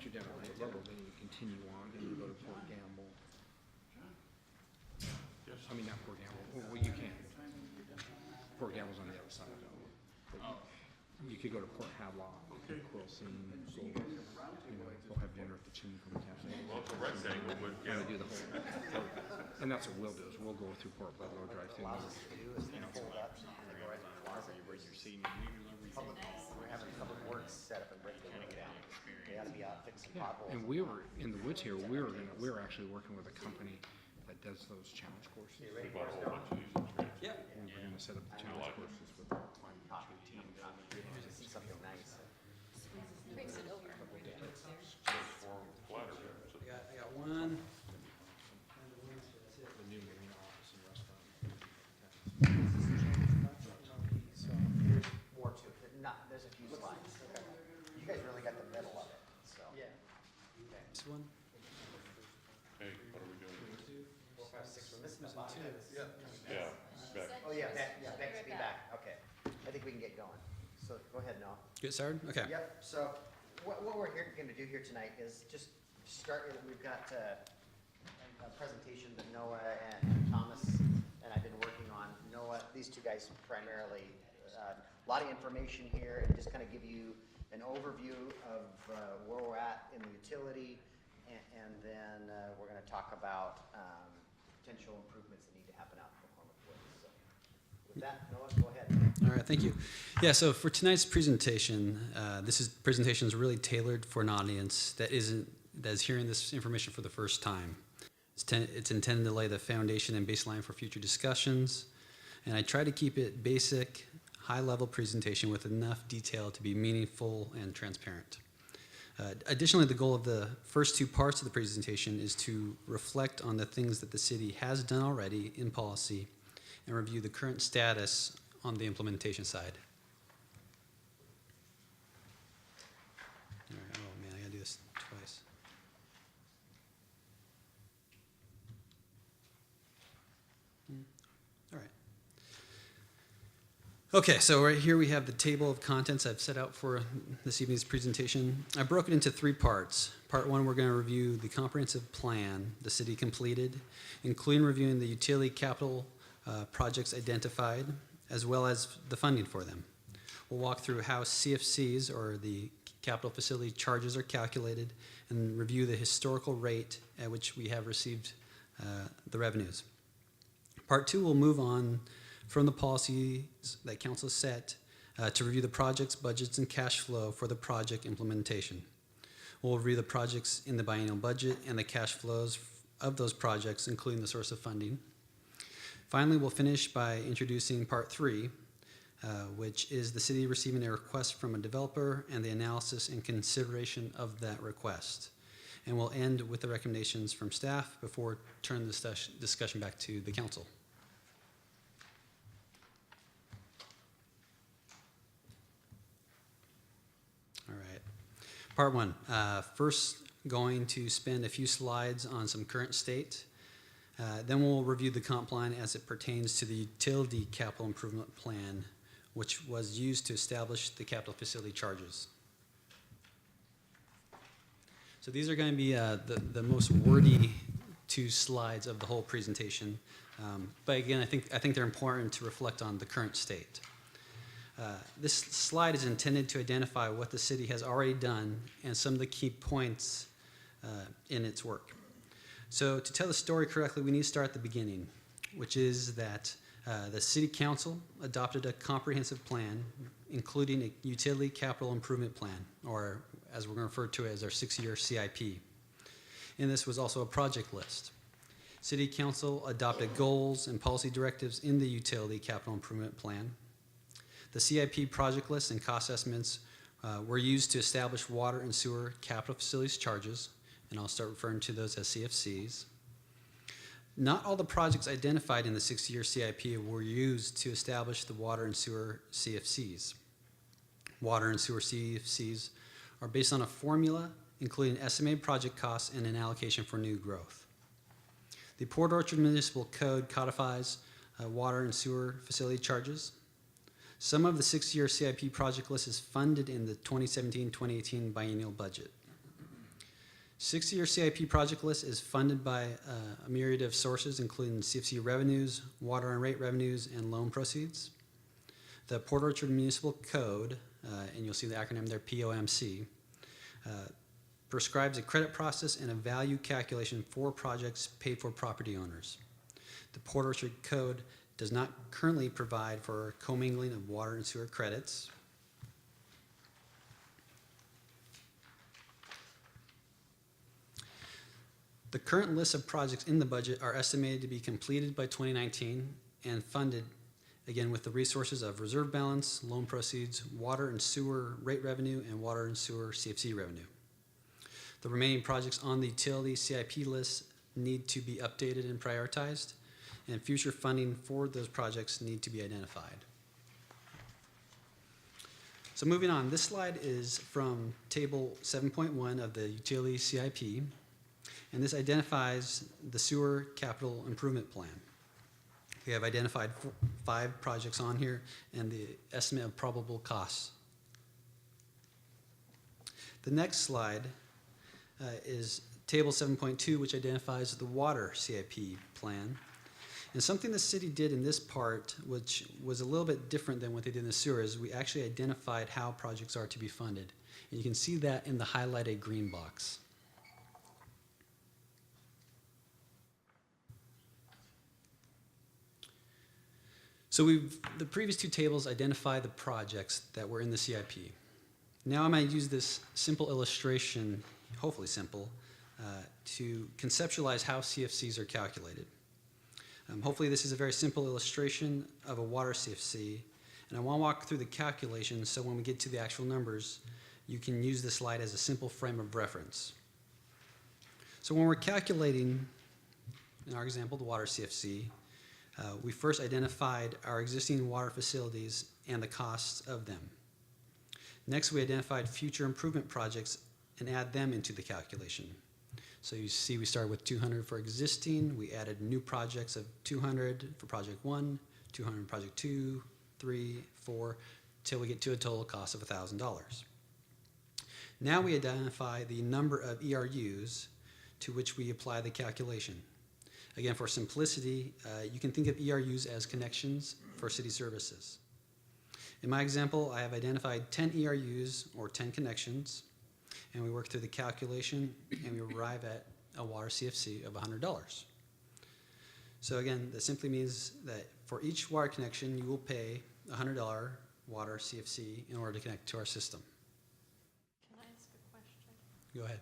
once you're down at Lake Level, then you continue on and you go to Port Gamble. I mean, not Port Gamble. Well, you can. Port Gamble's on the other side of it. You could go to Port Havelock, Quilson, go have dinner at the Chimney Corner Cafe. Well, it's a rectangle, but Yeah, we do the whole. And that's what we'll do is we'll go through Port Pueblo, drive through. Allows us to do is pull up and go right to the plaza. We're having public works set up in Brickell. They ought to be out fixing Yeah, potholes. and we were in the woods here. We were actually working with a company that does those challenge courses. we bought a whole bunch of these in trade. Yep. And we're going to set up the challenge courses with our climate change team. See something nice. Brings it over. Flatter, so I got one. The new marina office and restaurant. So here's more to it. There's a few slides. You guys really got the middle of it, so. Yeah. This one. hey, what are we doing? 4, 5, 6, we're missing a lot. Yeah, back. Oh, yeah, Bex, be back, okay. I think we can get going. So go ahead, Noah. Get started? Okay. Yep, so what we're gonna do here tonight is just start, we've got a presentation that Noah and Thomas and I've been working on. Noah, these two guys primarily, a lot of information here and just kind of give you an overview of where we're at in the utility and then we're gonna talk about potential improvements that need to happen out in McCormick Woods. So with that, Noah, go ahead. All right, thank you. Yeah, so for tonight's presentation, presentation is really tailored for an audience that is hearing this information for the first time. It's intended to lay the foundation and baseline for future discussions, and I try to keep it basic, high-level presentation with enough detail to be meaningful and transparent. Additionally, the goal of the first two parts of the presentation is to reflect on the things that the city has done already in policy and review the current status on the implementation side. All right, oh man, I gotta do this twice. All right. Okay, so right here we have the table of contents I've set out for this evening's presentation. I broke it into 3 parts. Part 1, we're going to review the comprehensive plan the city completed, including reviewing the utility capital projects identified, as well as the funding for them. We'll walk through how CFCs, or the capital facility charges, are calculated, and review the historical rate at which we have received the revenues. Part 2 will move on from the policies that council set to review the projects, budgets, and cash flow for the project implementation. We'll review the projects in the biennial budget and the cash flows of those projects, including the source of funding. Finally, we'll finish by introducing part 3, which is the city receiving a request from a developer and the analysis and consideration of that request. And we'll end with the recommendations from staff before turning the discussion back to the council. All right. Part 1. First, going to spend a few slides on some current state. Then we'll review the comp plan as it pertains to the utility capital improvement plan, which was used to establish the capital facility charges. So these are going to be the most wordy 2 slides of the whole presentation. But again, I think they're important to reflect on the current state. This slide is intended to identify what the city has already done and some of the key points in its work. So to tell the story correctly, we need to start at the beginning, which is that the City Council adopted a comprehensive plan, including a utility capital improvement plan, or as we're going to refer to it as our 6-year CIP. And this was also a project list. City Council adopted goals and policy directives in the utility capital improvement plan. The CIP project list and cost estimates were used to establish water and sewer capital facilities charges, and I'll start referring to those as CFCs. Not all the projects identified in the 6-year CIP were used to establish the water and sewer CFCs. Water and sewer CFCs are based on a formula including estimated project costs and an allocation for new growth. The Port Orchard Municipal Code codifies water and sewer facility charges. Some of the 6-year CIP project list is funded in the 2017-2018 biennial budget. 60-year CIP project list is funded by a myriad of sources, including CFC revenues, water and rate revenues, and loan proceeds. The Port Orchard Municipal Code, and you'll see the acronym there, POMC, prescribes a credit process and a value calculation for projects paid for property owners. The Port Orchard Code does not currently provide for commingling of water and sewer credits. The current list of projects in the budget are estimated to be completed by 2019 and funded, again, with the resources of reserve balance, loan proceeds, water and sewer rate revenue, and water and sewer CFC revenue. The remaining projects on the utility CIP list need to be updated and prioritized, and future funding for those projects need to be identified. So moving on, this slide is from table 7.1 of the utility CIP, and this identifies the sewer capital improvement plan. We have identified 5 projects on here and the estimate of probable costs. The next slide is table 7.2, which identifies the water CIP plan. And something the city did in this part, which was a little bit different than what they did in the sewer, is we actually identified how projects are to be funded. And you can see that in the highlighted green box. So the previous 2 tables identify the projects that were in the CIP. Now I'm going to use this simple illustration, hopefully simple, to conceptualize how CFCs are calculated. Hopefully this is a very simple illustration of a water CFC, and I want to walk through the calculations so when we get to the actual numbers, you can use this slide as a simple frame of reference. So when we're calculating, in our example, the water CFC, we first identified our existing water facilities and the costs of them. Next, we identified future improvement projects and add them into the calculation. So you see we started with 200 for existing, we added new projects of 200 for project 1, 200 project 2, 3, 4, till we get to a total cost of $1,000. Now we identify the number of ERUs to which we apply the calculation. Again, for simplicity, you can think of ERUs as connections for city services. In my example, I have identified 10 ERUs, or 10 connections, and we work through the calculation, and we arrive at a water CFC of $100. So again, that simply means that for each water connection, you will pay a $100 water CFC in order to connect to our system. Can I ask a question? Go ahead.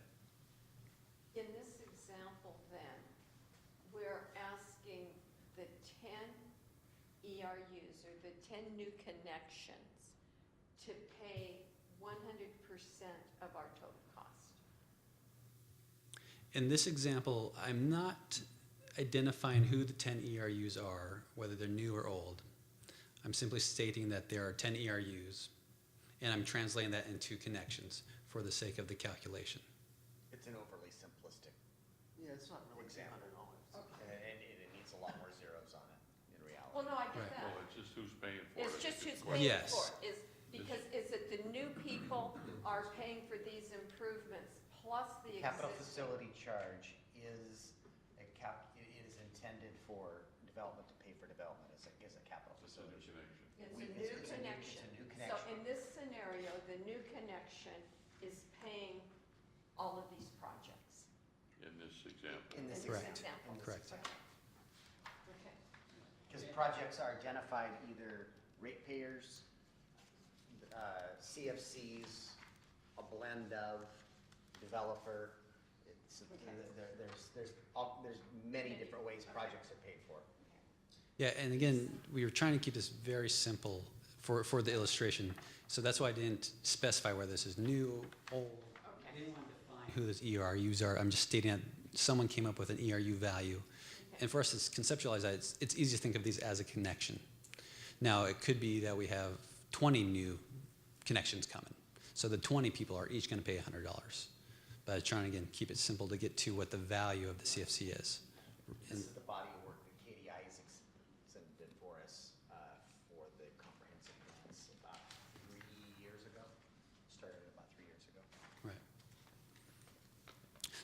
In this example then, we're asking the 10 ERUs or the 10 new connections to pay 100% of our total cost. In this example, I'm not identifying who the 10 ERUs are, whether they're new or old. I'm simply stating that there are 10 ERUs, and I'm translating that into connections for the sake of the calculation. It's an overly simplistic Yeah, it's not really example. And it needs a lot more zeros on it in reality. Well, no, I get Right. that. Well, it's just who's paying for it. It's just a who's good question. paying Yes. for it. Is it the new people are paying for these improvements plus the Capital existing? facility charge is it is intended for development to pay for development as a capital It's a new facility. connection. It's We- a it's- new it's a new- connection. it's a new So connection. in this scenario, the new connection is paying all of these projects. In this example. In this Correct. example. In this Correct. example. Okay. Because projects are identified either ratepayers, CFCs, a blend of developer. There's many different ways projects are paid for. Yeah, and again, we were trying to keep this very simple for the illustration. So that's why I didn't specify whether this is new, old. I didn't want to define who those ERUs are. I'm just stating that someone came up with an ERU value. And for us to conceptualize that, it's easy to think of these as a connection. Now, it could be that we have 20 new connections coming. So the 20 people are each going to pay $100. But I'm trying to, again, keep it simple to get to what the value of the CFC is. This is the body of work that KDI has extended for us for the comprehensive plans about 3 years ago. Started about 3 years ago. Right.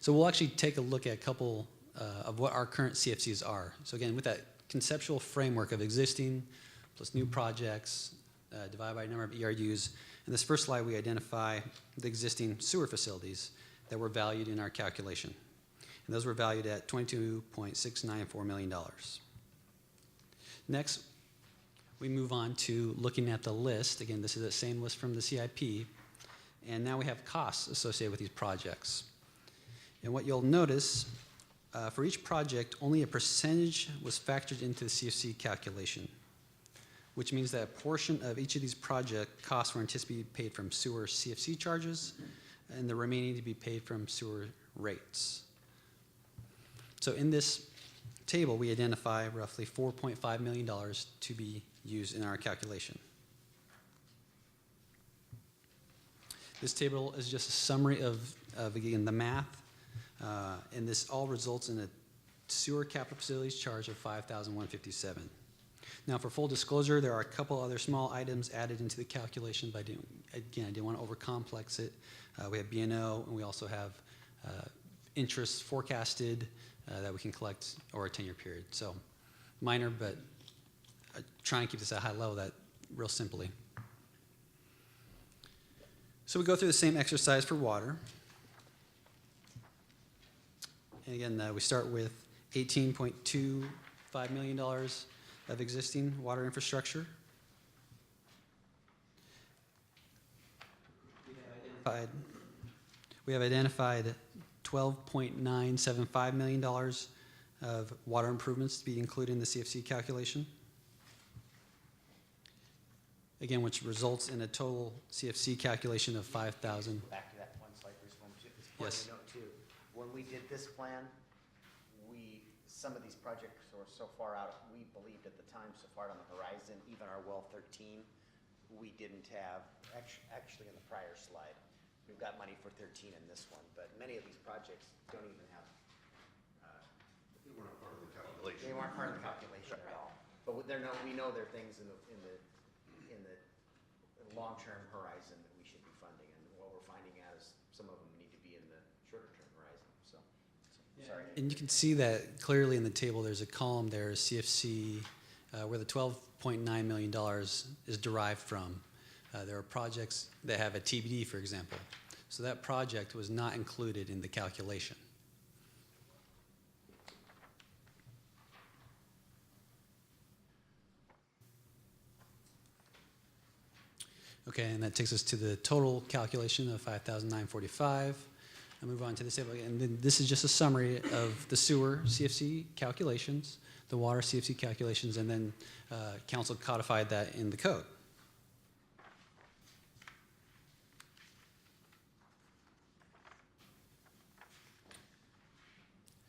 So we'll actually take a look at a couple of what our current CFCs are. So again, with that conceptual framework of existing plus new projects divided by number of ERUs, in this first slide we identify the existing sewer facilities that were valued in our calculation. And those were valued at $22.694 million. Next, we move on to looking at the list. Again, this is the same list from the CIP. And now we have costs associated with these projects. And what you'll notice, for each project, only a percentage was factored into the CFC calculation, which means that a portion of each of these project costs were anticipated to be paid from sewer CFC charges, and the remaining to be paid from sewer rates. So in this table, we identify roughly $4.5 million to be used in our calculation. This table is just a summary of again, the math, and this all results in a sewer capital facilities charge of $5,157. Now, for full disclosure, there are a couple other small items added into the calculation, but I didn't want to overcomplex it. We have B&O, and we also have interest forecasted that we can collect over a 10-year period. So minor, but try and keep this at a high level, that real simply. So we go through the same exercise for water. And again, we start with $18.25 million of existing water infrastructure. We have identified $12.975 million of water improvements to be included in the CFC calculation. Again, which results in a total CFC calculation of 5,000. Back to that one slide, Bruce, one, two. It's Yes. important to note too, when we did this plan, some of these projects were so far out, we believed at the time, so far on the horizon, even our well 13, we didn't have, actually in the prior slide, we've got money for 13 in this one, but many of these projects don't even have, They weren't part of the calculation. they weren't part of the calculation at all. But we know there are things in the long-term horizon that we should be funding, and what we're finding out is some of them need to be in the shorter-term horizon, so, sorry. And you can see that clearly in the table. There's a column there, CFC, where the $12.9 million is derived from. There are projects that have a TBD, for example. So that project was not included in the calculation. Okay, and that takes us to the total calculation of $5,945. I move on to this table, and then this is just a summary of the sewer CFC calculations, the water CFC calculations, and then council codified that in the code.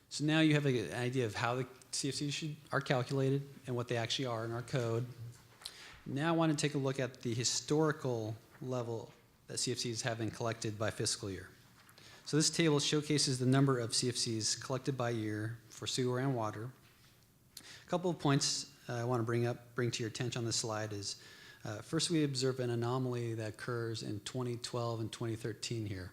So now you have an idea of how the CFCs are calculated and what they actually are in our code. Now I want to take a look at the historical level that CFCs have been collected by fiscal year. So this table showcases the number of CFCs collected by year for sewer and water. A couple of points I want to bring to your attention on this slide is, first we observe an anomaly that occurs in 2012 and 2013 here.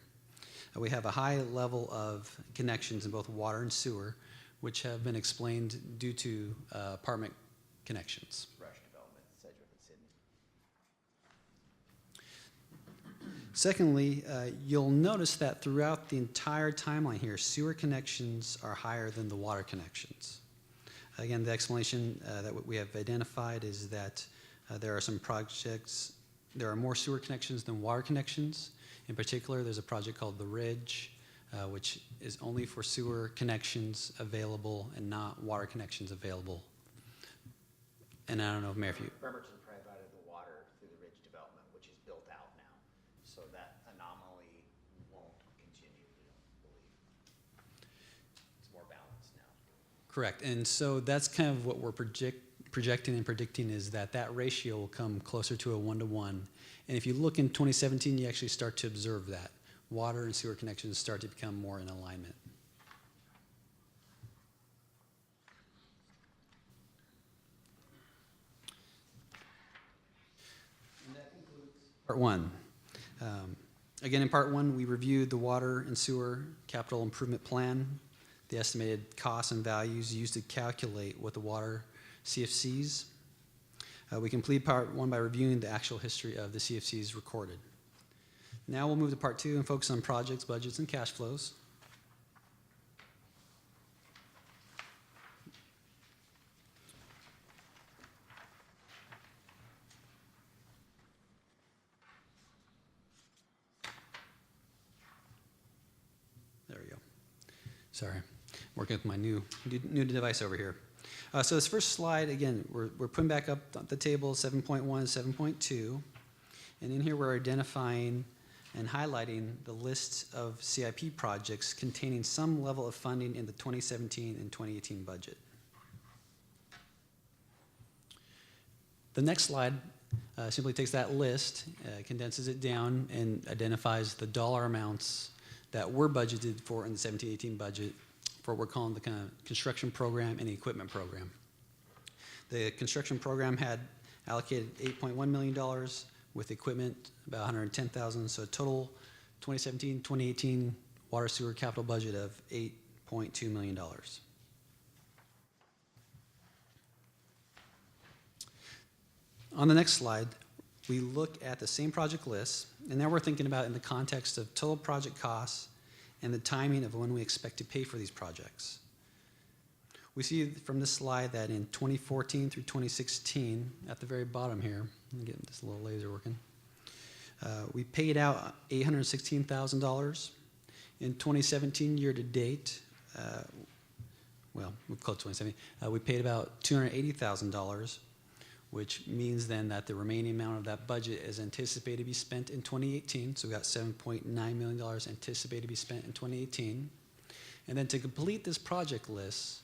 We have a high level of connections in both water and sewer, which have been explained due to apartment connections. Rush development, Sedgwick and Sydney. Secondly, you'll notice that throughout the entire timeline here, sewer connections are higher than the water connections. Again, the explanation that we have identified is that there are some projects, there are more sewer connections than water connections. In particular, there's a project called The Ridge, which is only for sewer connections available and not water connections available. And I don't know, Mayor, if you... Bremerton provided the water through the Ridge development, which is built out now. So that anomaly won't continue, we don't believe. It's more balanced now. Correct. And so that's kind of what we're projecting and predicting, is that that ratio will come closer to a 1-to-1. And if you look in 2017, you actually start to observe that. Water and sewer connections start to become more in alignment. And that concludes part one. Again, in part one, we reviewed the water and sewer capital improvement plan, the estimated costs and values used to calculate what the water CFCs. We completed part one by reviewing the actual history of the CFCs recorded. Now we'll move to part two and focus on projects, budgets, and cash flows. There we go. Sorry, working with my new device over here. So this first slide, again, we're putting back up the table 7.1, 7.2, and in here we're identifying and highlighting the list of CIP projects containing some level of funding in the 2017 and 2018 budget. The next slide simply takes that list, condenses it down, and identifies the dollar amounts that were budgeted for in the 17-18 budget for what we're calling the kind of construction program and the equipment program. The construction program had allocated $8.1 million, with equipment about $110,000, so a total 2017-2018 water sewer capital budget of $8.2 million. On the next slide, we look at the same project list, and now we're thinking about it in the context of total project costs and the timing of when we expect to pay for these projects. We see from this slide that in 2014 through 2016, at the very bottom here, let me get this little laser working, we paid out $816,000. In 2017 year to date, well, we'll call it 2017, we paid about $280,000, which means then that the remaining amount of that budget is anticipated to be spent in 2018. So we got $7.9 million anticipated to be spent in 2018. And then to complete this project list,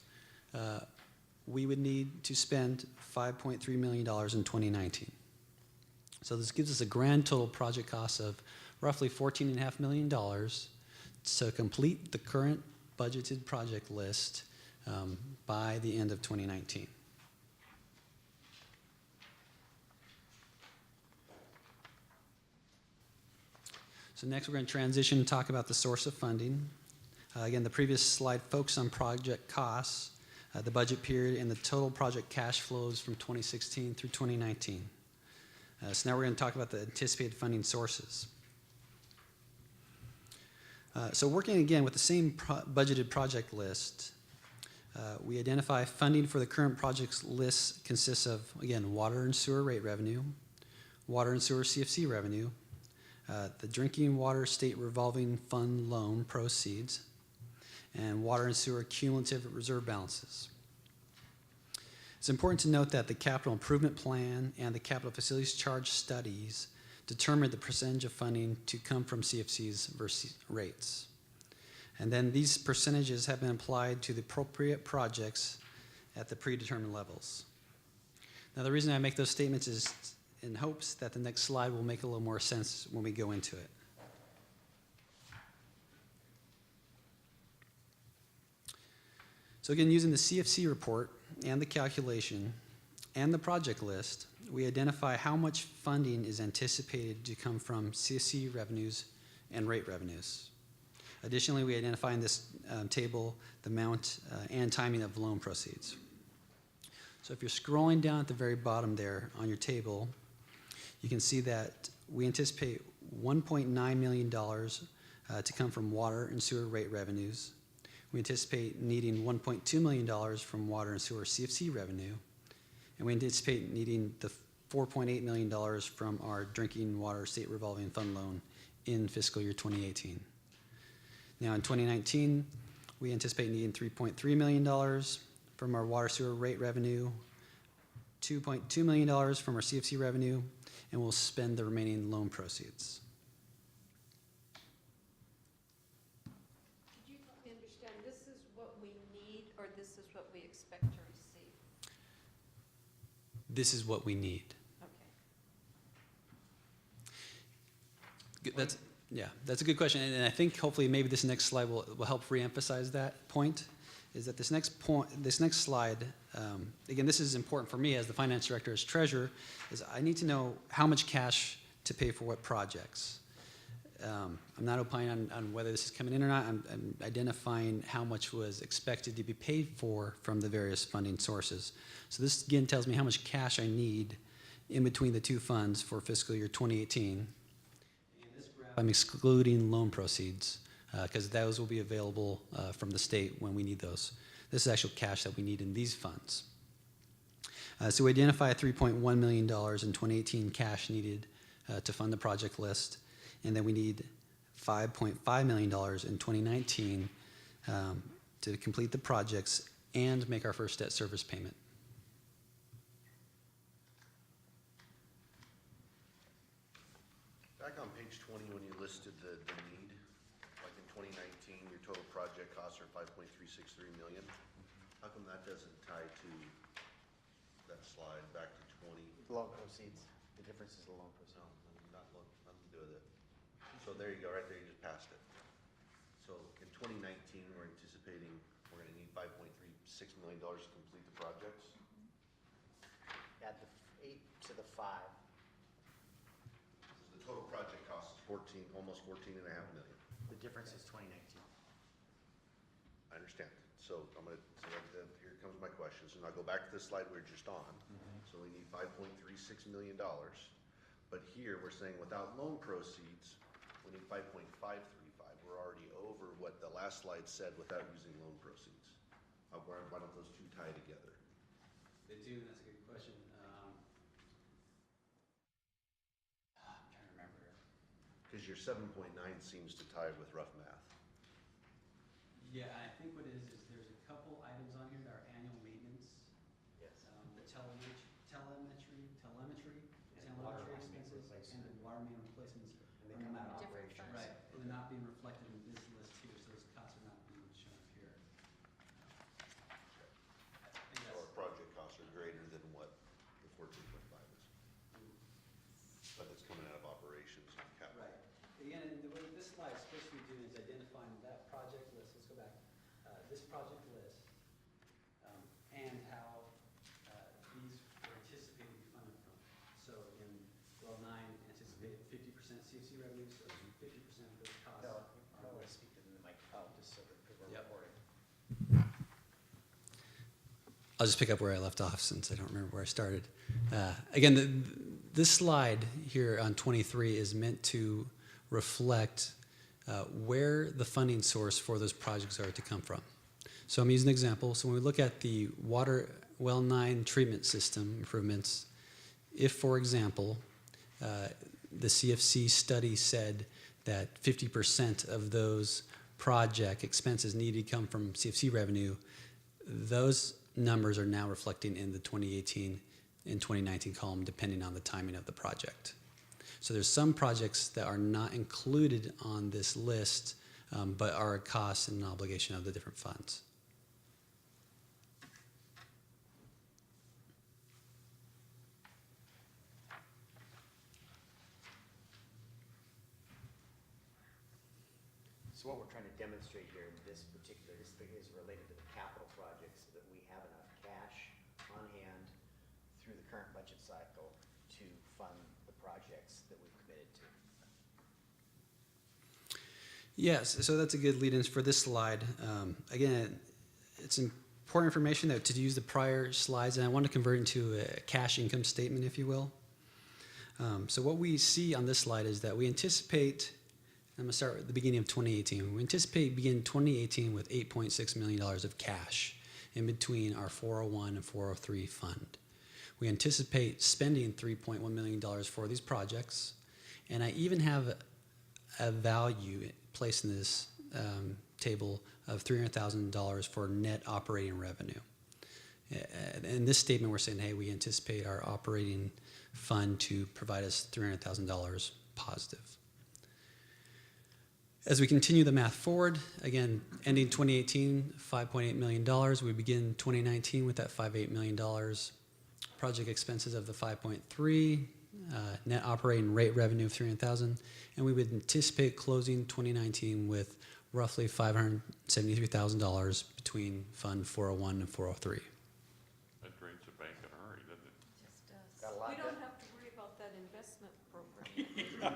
we would need to spend $5.3 million in 2019. So this gives us a grand total project cost of roughly $14.5 million to complete the current budgeted project list by the end of 2019. So next we're going to transition and talk about the source of funding. Again, the previous slide focused on project costs, the budget period, and the total project cash flows from 2016 through 2019. So now we're going to talk about the anticipated funding sources. So working again with the same budgeted project list, we identify funding for the current projects list consists of, again, water and sewer rate revenue, water and sewer CFC revenue, the Drinking Water State Revolving Fund loan proceeds, and water and sewer cumulative reserve balances. It's important to note that the capital improvement plan and the capital facilities charge studies determine the percentage of funding to come from CFCs versus rates. And then these percentages have been applied to the appropriate projects at the predetermined levels. Now, the reason I make those statements is in hopes that the next slide will make a little more sense when we go into it. So again, using the CFC report and the calculation and the project list, we identify how much funding is anticipated to come from CFC revenues and rate revenues. Additionally, we identify in this table the amount and timing of loan proceeds. So if you're scrolling down at the very bottom there on your table, you can see that we anticipate $1.9 million to come from water and sewer rate revenues. We anticipate needing $1.2 million from water and sewer CFC revenue. And we anticipate needing the $4.8 million from our Drinking Water State Revolving Fund loan in fiscal year 2018. Now in 2019, we anticipate needing $3.3 million from our water sewer rate revenue, $2.2 million from our CFC revenue, and we'll spend the remaining loan proceeds. Could you help me understand, this is what we need, or this is what we expect to receive? This is what we need. Okay. That's a good question, and I think hopefully maybe this next slide will help reemphasize that point. Is that this next slide, again, this is important for me as the finance director, as treasurer, is I need to know how much cash to pay for what projects. I'm not opining on whether this is coming in or not. I'm identifying how much was expected to be paid for from the various funding sources. So this again tells me how much cash I need in between the two funds for fiscal year 2018. And this graph, I'm excluding loan proceeds because those will be available from the state when we need those. This is actual cash that we need in these funds. So we identify $3.1 million in 2018 cash needed to fund the project list, and then we need $5.5 million in 2019 to complete the projects and make our first debt service payment. Back on page 20, when you listed the need, like in 2019, your total project costs are $5.363 million. How come that doesn't tie to that slide back to 20? Loan proceeds, the difference is the loan proceeds. No, nothing to do with it. So there you go, right there, you just passed it. So in 2019, we're anticipating we're gonna need $5.36 million to complete the projects. Add the 8 to the 5. The total project cost is almost 14.5 million. The difference is 2019. I understand. So here comes my questions, and I'll go back to the slide we were just on. So we need $5.36 million. But here, we're saying without loan proceeds, we need 5.535. We're already over what the last slide said without using loan proceeds. Why don't those two tie together? They do, that's a good question. I'm trying to remember. Because your 7.9 seems to tie with rough math. Yeah, I think what it is there's a couple items on here that are annual maintenance. Yes. The telemetry water main expenses, replacement. and the water main replacements. And they come out of Different operations. funds. Right, and they're not being reflected in this list here, so those costs are not being shown up here. I think So our that's, project costs are greater than what the 14.5 is. But it's coming out of operations and capital. right. Again, and what this slide is supposed to be doing is identifying that project list, let's go back, this project list, and how these were anticipated to be funded from. So again, well, 9 anticipated 50% CFC revenue, so 50% of those costs. No, I are want to list. speak to the microphone, just so that, because we're Yep. recording. I'll just pick up where I left off since I don't remember where I started. Again, this slide here on 23 is meant to reflect where the funding source for those projects are to come from. So I'm using an example. So when we look at the water well 9 treatment system improvements, if, for example, the CFC study said that 50% of those project expenses needed to come from CFC revenue, those numbers are now reflecting in the 2018 and 2019 column depending on the timing of the project. So there's some projects that are not included on this list, but are a cost and an obligation of the different funds. So what we're trying to demonstrate here in this thing is related to the capital projects, so that we have enough cash on hand through the current budget cycle to fund the projects that we've committed to. Yes, so that's a good lead-in for this slide. Again, it's important information that to use the prior slides, and I want to convert into a cash income statement, if you will. So what we see on this slide is that we anticipate, I'm going to start at the beginning of 2018. We anticipate beginning 2018 with $8.6 million of cash in between our 401 and 403 fund. We anticipate spending $3.1 million for these projects, and I even have a value placed in this table of $300,000 for net operating revenue. In this statement, we're saying, hey, we anticipate our operating fund to provide us $300,000 positive. As we continue the math forward, again, ending 2018, $5.8 million. We begin 2019 with that $5.8 million. Project expenses of the 5.3, net operating rate revenue of $300,000, and we would anticipate closing 2019 with roughly $573,000 between Fund 401 and 403. That drains the bank in a hurry, doesn't it? Just does. Got a lot We don't done. have to worry about that investment program.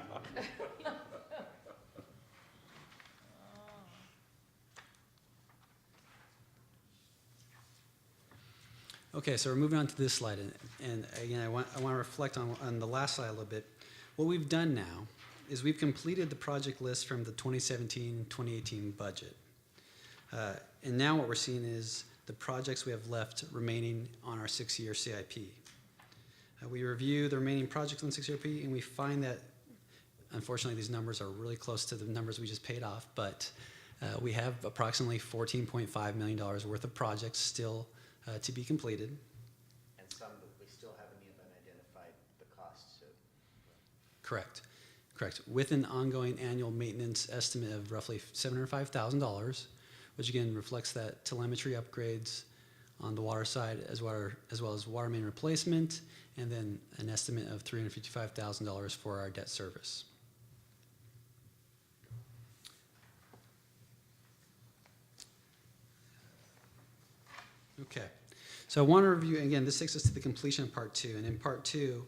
Okay, so we're moving on to this slide, and again, I want to reflect on the last slide a little bit. What we've done now is we've completed the project list from the 2017-2018 budget. And now what we're seeing is the projects we have left remaining on our 6-year CIP. We review the remaining projects on the 6-year CIP, and we find that, unfortunately, these numbers are really close to the numbers we just paid off, but we have approximately $14.5 million worth of projects still to be completed. And some that we still haven't even identified the costs of. Correct. With an ongoing annual maintenance estimate of roughly $705,000, which again reflects that telemetry upgrades on the water side as well as water main replacement, and then an estimate of $355,000 for our debt service. Okay, so I want to review, again, this takes us to the completion of part 2, and in part 2,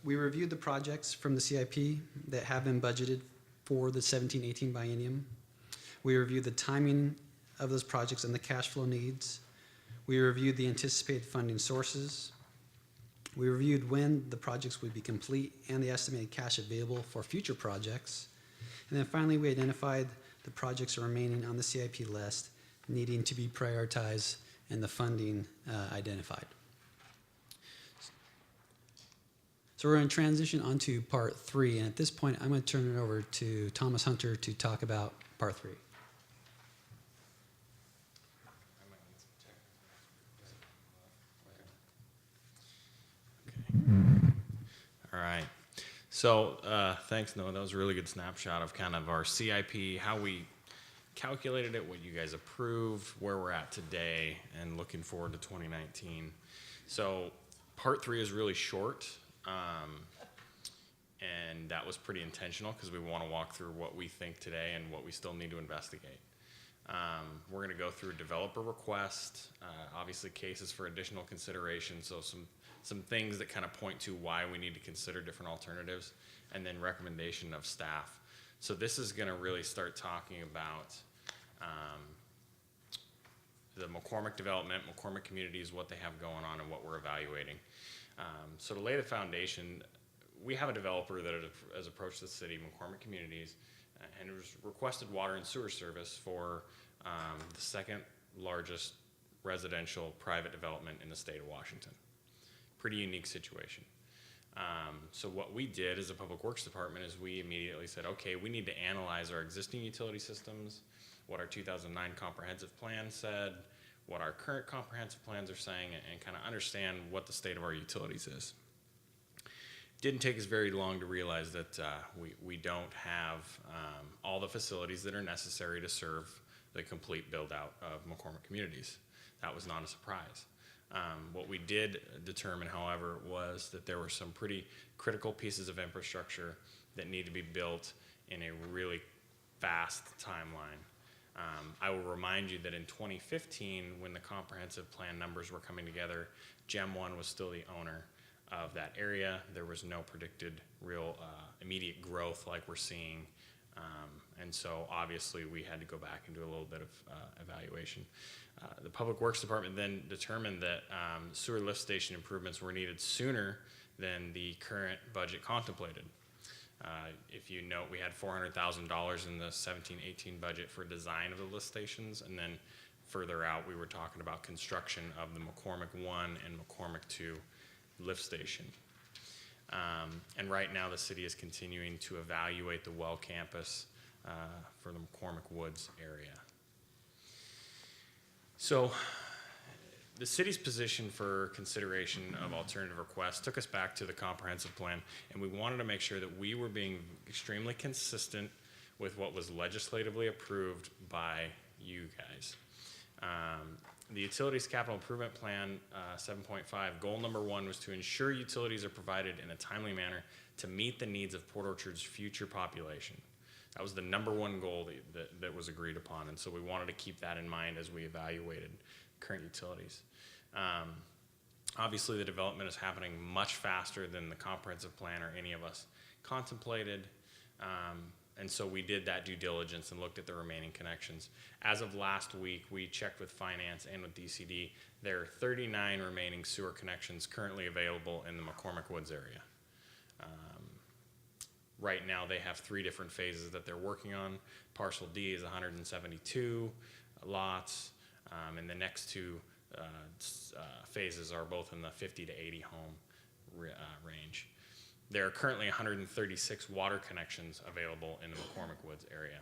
we reviewed the projects from the CIP that have been budgeted for the 17-18 biennium. We reviewed the timing of those projects and the cash flow needs. We reviewed the anticipated funding sources. We reviewed when the projects would be complete and the estimated cash available for future projects. And then finally, we identified the projects remaining on the CIP list needing to be prioritized and the funding identified. So we're going to transition onto part 3, and at this point, I'm going to turn it over to Thomas Hunter to talk about part 3. All right. So thanks, Noah. That was a really good snapshot of kind of our CIP, how we calculated it, what you guys approved, where we're at today, and looking forward to 2019. So part 3 is really short, and that was pretty intentional because we want to walk through what we think today and what we still need to investigate. We're going to go through developer request, obviously cases for additional consideration, so some things that kind of point to why we need to consider different alternatives, and then recommendation of staff. So this is going to really start talking about the McCormick development, McCormick communities, what they have going on, and what we're evaluating. So to lay the foundation, we have a developer that has approached the city, McCormick Communities, and has requested water and sewer service for the second largest residential private development in the state of Washington. Pretty unique situation. So what we did as a public works department is we immediately said, okay, we need to analyze our existing utility systems, what our 2009 comprehensive plan said, what our current comprehensive plans are saying, and kind of understand what the state of our utilities is. Didn't take us very long to realize that we don't have all the facilities that are necessary to serve the complete build out of McCormick Communities. That was not a surprise. What we did determine, however, was that there were some pretty critical pieces of infrastructure that need to be built in a really fast timeline. I will remind you that in 2015, when the comprehensive plan numbers were coming together, Gem 1 was still the owner of that area. There was no predicted real immediate growth like we're seeing. And so obviously we had to go back and do a little bit of evaluation. The Public Works Department then determined that sewer lift station improvements were needed sooner than the current budget contemplated. If you note, we had $400,000 in the 17-18 budget for design of the lift stations, and then further out we were talking about construction of the McCormick 1 and McCormick 2 lift station. And right now the city is continuing to evaluate the well campus for the McCormick Woods area. So the city's position for consideration of alternative requests took us back to the comprehensive plan, and we wanted to make sure that we were being extremely consistent with what was legislatively approved by you guys. The Utilities Capital Improvement Plan 7.5, goal number 1 was to ensure utilities are provided in a timely manner to meet the needs of Port Orchard's future population. That was the number 1 goal that was agreed upon, and so we wanted to keep that in mind as we evaluated current utilities. Obviously, the development is happening much faster than the comprehensive plan or any of us contemplated. And so we did that due diligence and looked at the remaining connections. As of last week, we checked with finance and with DCD. There are 39 remaining sewer connections currently available in the McCormick Woods area. Right now, they have 3 different phases that they're working on. Parcel D is 172 lots, and the next 2 phases are both in the 50 to 80 home range. There are currently 136 water connections available in the McCormick Woods area.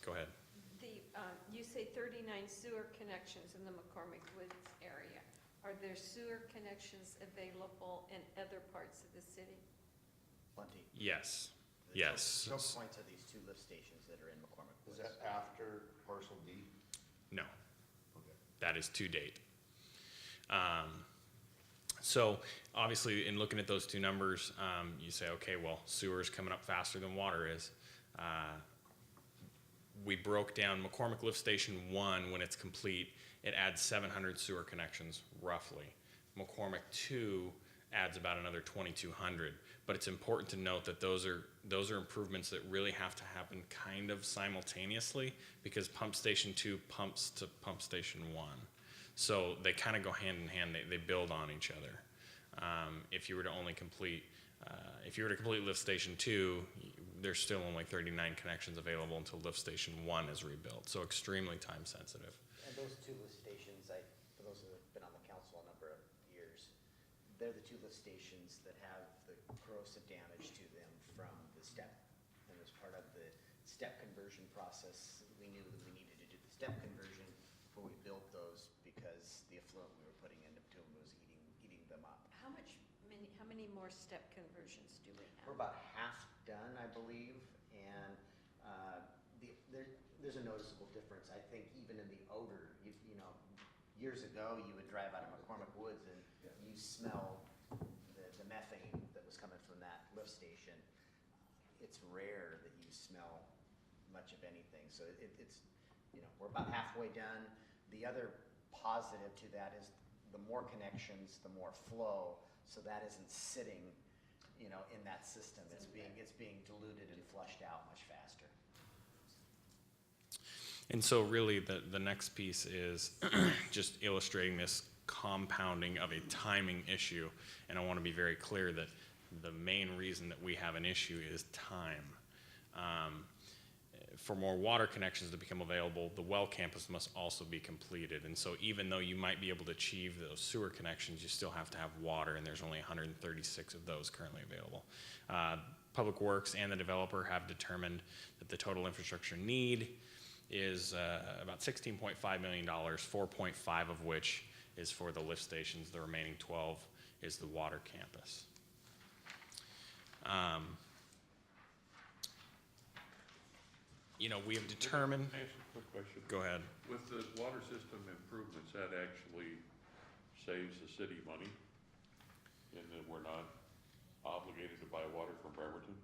Go ahead. You say 39 sewer connections in the McCormick Woods area. Are there sewer connections available in other parts of the city? Plenty. Yes. The Yes. choke points are these 2 lift stations that are in McCormick Is Woods. that after parcel D? No. Okay. That is to date. So obviously, in looking at those 2 numbers, you say, okay, well, sewer's coming up faster than water is. We broke down McCormick Lift Station 1, when it's complete, it adds 700 sewer connections, roughly. McCormick 2 adds about another 2,200. But it's important to note that those are improvements that really have to happen kind of simultaneously, because Pump Station 2 pumps to Pump Station 1. So they kind of go hand in hand, they build on each other. If you were to complete Lift Station 2, there's still only 39 connections available until Lift Station 1 is rebuilt, so extremely time sensitive. And those 2 lift stations, for those that have been on the council a number of years, they're the 2 lift stations that have the corrosive damage to them from the step. And as part of the step conversion process, we knew that we needed to do the step conversion before we built those, because the effluent we were putting into them was eating them up. How many more step conversions do we We're have? about half done, I believe, and there's a noticeable difference. I think even in the odor, you know, years ago, you would drive out of McCormick Woods and you smell the methane that was coming from that lift station. It's rare that you smell much of anything, so it's, you know, we're about halfway done. The other positive to that is the more connections, the more flow, so that isn't sitting, you know, in that system. It's being diluted and flushed out much faster. And so really the next piece is just illustrating this compounding of a timing issue. And I want to be very clear that the main reason that we have an issue is time. For more water connections to become available, the well campus must also be completed. And so even though you might be able to achieve those sewer connections, you still have to have water, and there's only 136 of those currently available. Public Works and the developer have determined that the total infrastructure need is about $16.5 million, 4.5 of which is for the lift stations. The remaining 12 is the water campus. You know, we have determined. Can I ask a quick question? Go ahead. With the water system improvements, that actually saves the city money, and that we're not obligated to buy water from Bremerton?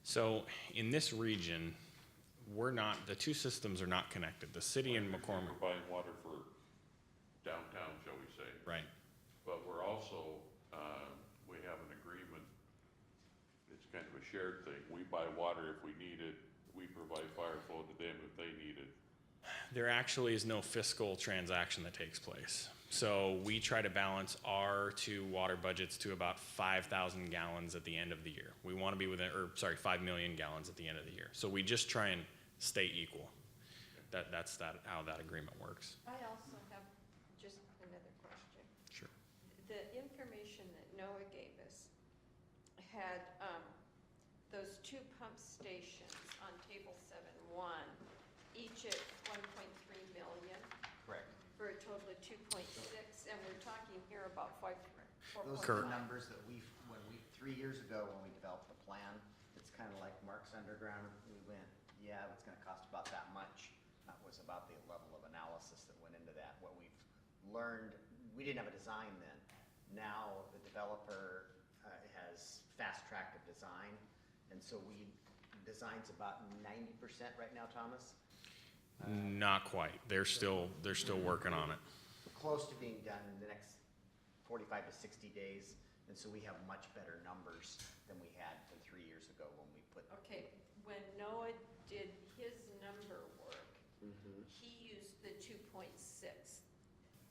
So in this region, the 2 systems are not connected. The city and McCormick. We're buying water for downtown, shall we say. Right. But we're also, we have an agreement, it's kind of a shared thing. We buy water if we need it, we provide fire flow to them if they need it. There actually is no fiscal transaction that takes place. So we try to balance our 2 water budgets to about 5,000 gallons at the end of the year. We want to be 5 million gallons at the end of the year. So we just try and stay equal. That's how that agreement works. I also have just another question. Sure. The information that Noah gave us had those 2 pump stations on table 7-1, each at 1.3 million. Correct. For a total of 2.6, and we're talking here about 4. Those are the numbers that 3 years ago when we developed the plan, it's kind of like Mark's Underground. We went, yeah, it's gonna cost about that much. That was about the level of analysis that went into that. What we've learned, we didn't have a design then. Now the developer has fast-tracked a design, and so design's about 90% right now, Thomas? Not quite. They're still working on it. Close to being done in the next 45 to 60 days, and so we have much better numbers than we had from 3 years ago ago when we put. Okay, when Noah did his number work, Mhm. he used the 2.6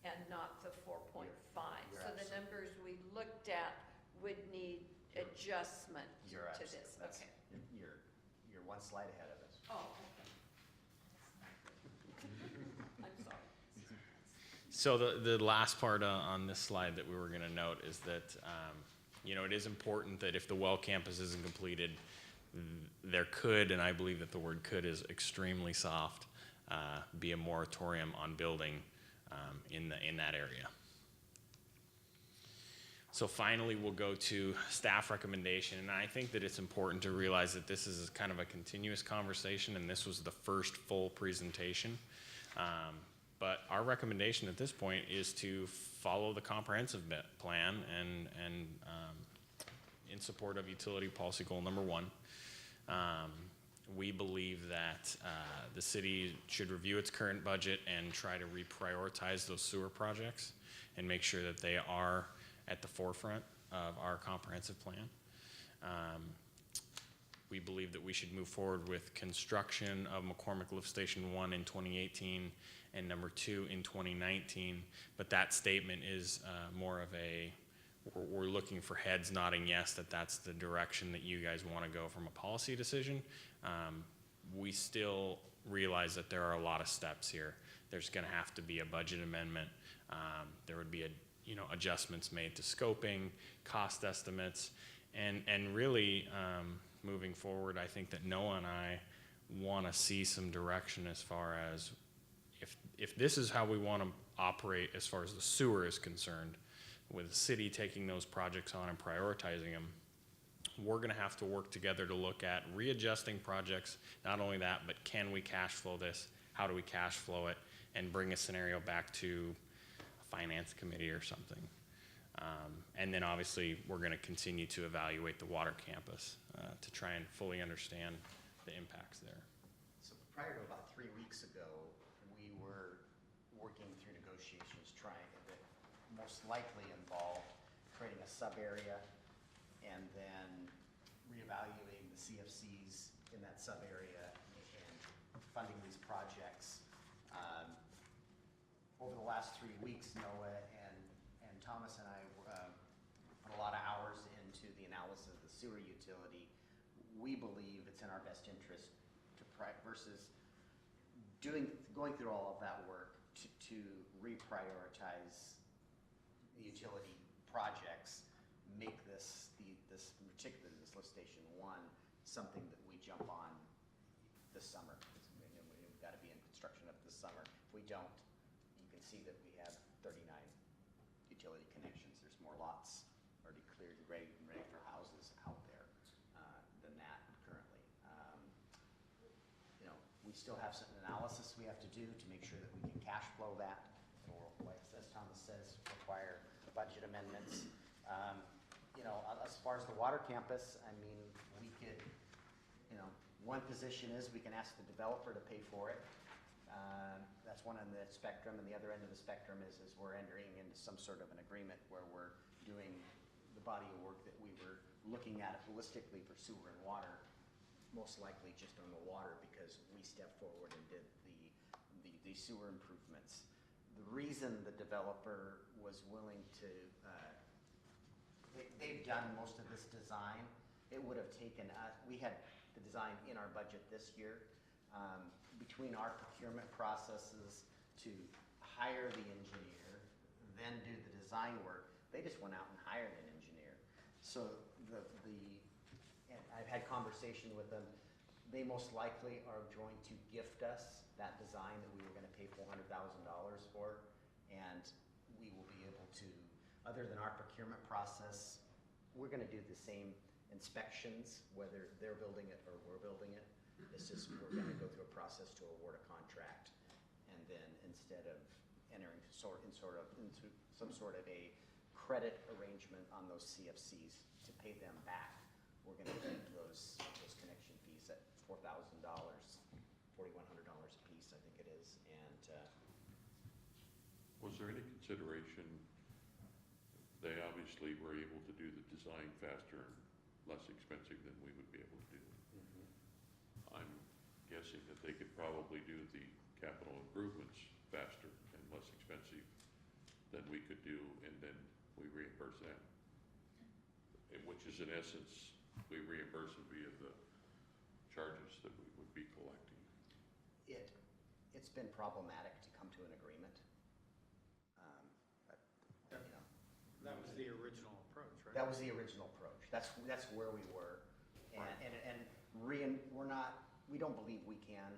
and not the 4.5. You're So the absolutely- numbers we looked at would need adjustment You're to absolutely, this. that's, Okay. you're one slide ahead of us. Oh, okay. I'm sorry. So the last part on this slide that we were gonna note is that, you know, it is important that if the well campus isn't completed, there could, and I believe that the word could is extremely soft, be a moratorium on building, in that area. So finally, we'll go to staff recommendation, and I think that it's important to realize that this is kind of a continuous conversation, and this was the first full presentation. But our recommendation at this point is to follow the comprehensive plan and in support of utility policy goal number 1. We believe that the city should review its current budget and try to reprioritize those sewer projects and make sure that they are at the forefront of our comprehensive plan. We believe that we should move forward with construction of McCormick Lift Station 1 in 2018 and number 2 in 2019. But that statement is more of a, we're looking for heads nodding yes, that's the direction that you guys want to go from a policy decision. We still realize that there are a lot of steps here. There's going to have to be a budget amendment. There would be adjustments made to scoping, cost estimates, and really moving forward, I think that Noah and I want to see some direction as far as if this is how we want to operate as far as the sewer is concerned, with the city taking those projects on and prioritizing them, we're going to have to work together to look at readjusting projects. Not only that, but can we cash flow this? How do we cash flow it? And bring a scenario back to a finance committee or something. And then obviously, we're going to continue to evaluate the water campus to try and fully understand the impacts there. So prior to about 3 weeks ago, we were working through negotiations trying, that most likely involved creating a sub-area and then reevaluating the CFCs in that sub-area and funding these projects. Over the last 3 weeks, Noah and Thomas and I put a lot of hours into the analysis of the sewer utility. We believe it's in our best interest to versus going through all of that work to reprioritize the utility projects, make this particularly this lift station 1 something that we jump on this summer. We've got to be in construction up this summer. If we don't, you can see that we have 39 utility connections. There's more lots already cleared, ready for houses out there than that currently. We still have some analysis we have to do to make sure that we can cash flow that. Or, like as Thomas says, require budget amendments. As far as the water campus, I mean, we could, one position is we can ask the developer to pay for it. That's one end of the spectrum, and the other end of the spectrum is we're entering into some sort of an agreement where we're doing the body of work that we were looking at holistically for sewer and water, most likely just on the water because we stepped forward and did the sewer improvements. The reason the developer was willing to, they've done most of this design. It would have taken us, we had the design in our budget this year. Between our procurement processes to hire the engineer, then do the design work, they just went out and hired an engineer. So and I've had conversation with them, they most likely are going to gift us that design that we were gonna pay $400,000 for, and we will be able to, other than our procurement process, we're gonna do the same inspections, whether they're building it or we're building it. It's just, we're gonna go through a process to award a contract, and then instead of entering into some sort of a credit arrangement on those CFCs to pay them back, we're gonna keep those connection fees at $4,000, $4,100 a piece, I think it is, and, Was there any consideration, they obviously were able to do the design faster less expensive than we would be able to do. I'm guessing that they could probably do the capital improvements faster and less expensive than we could do, and then we reimburse them. Which is in essence, we reimburse them via the charges that we would be collecting. It's been problematic to come to an agreement. But, you know, That was the original approach, right? that was the original approach. That's where we were. We're not, we don't believe we can.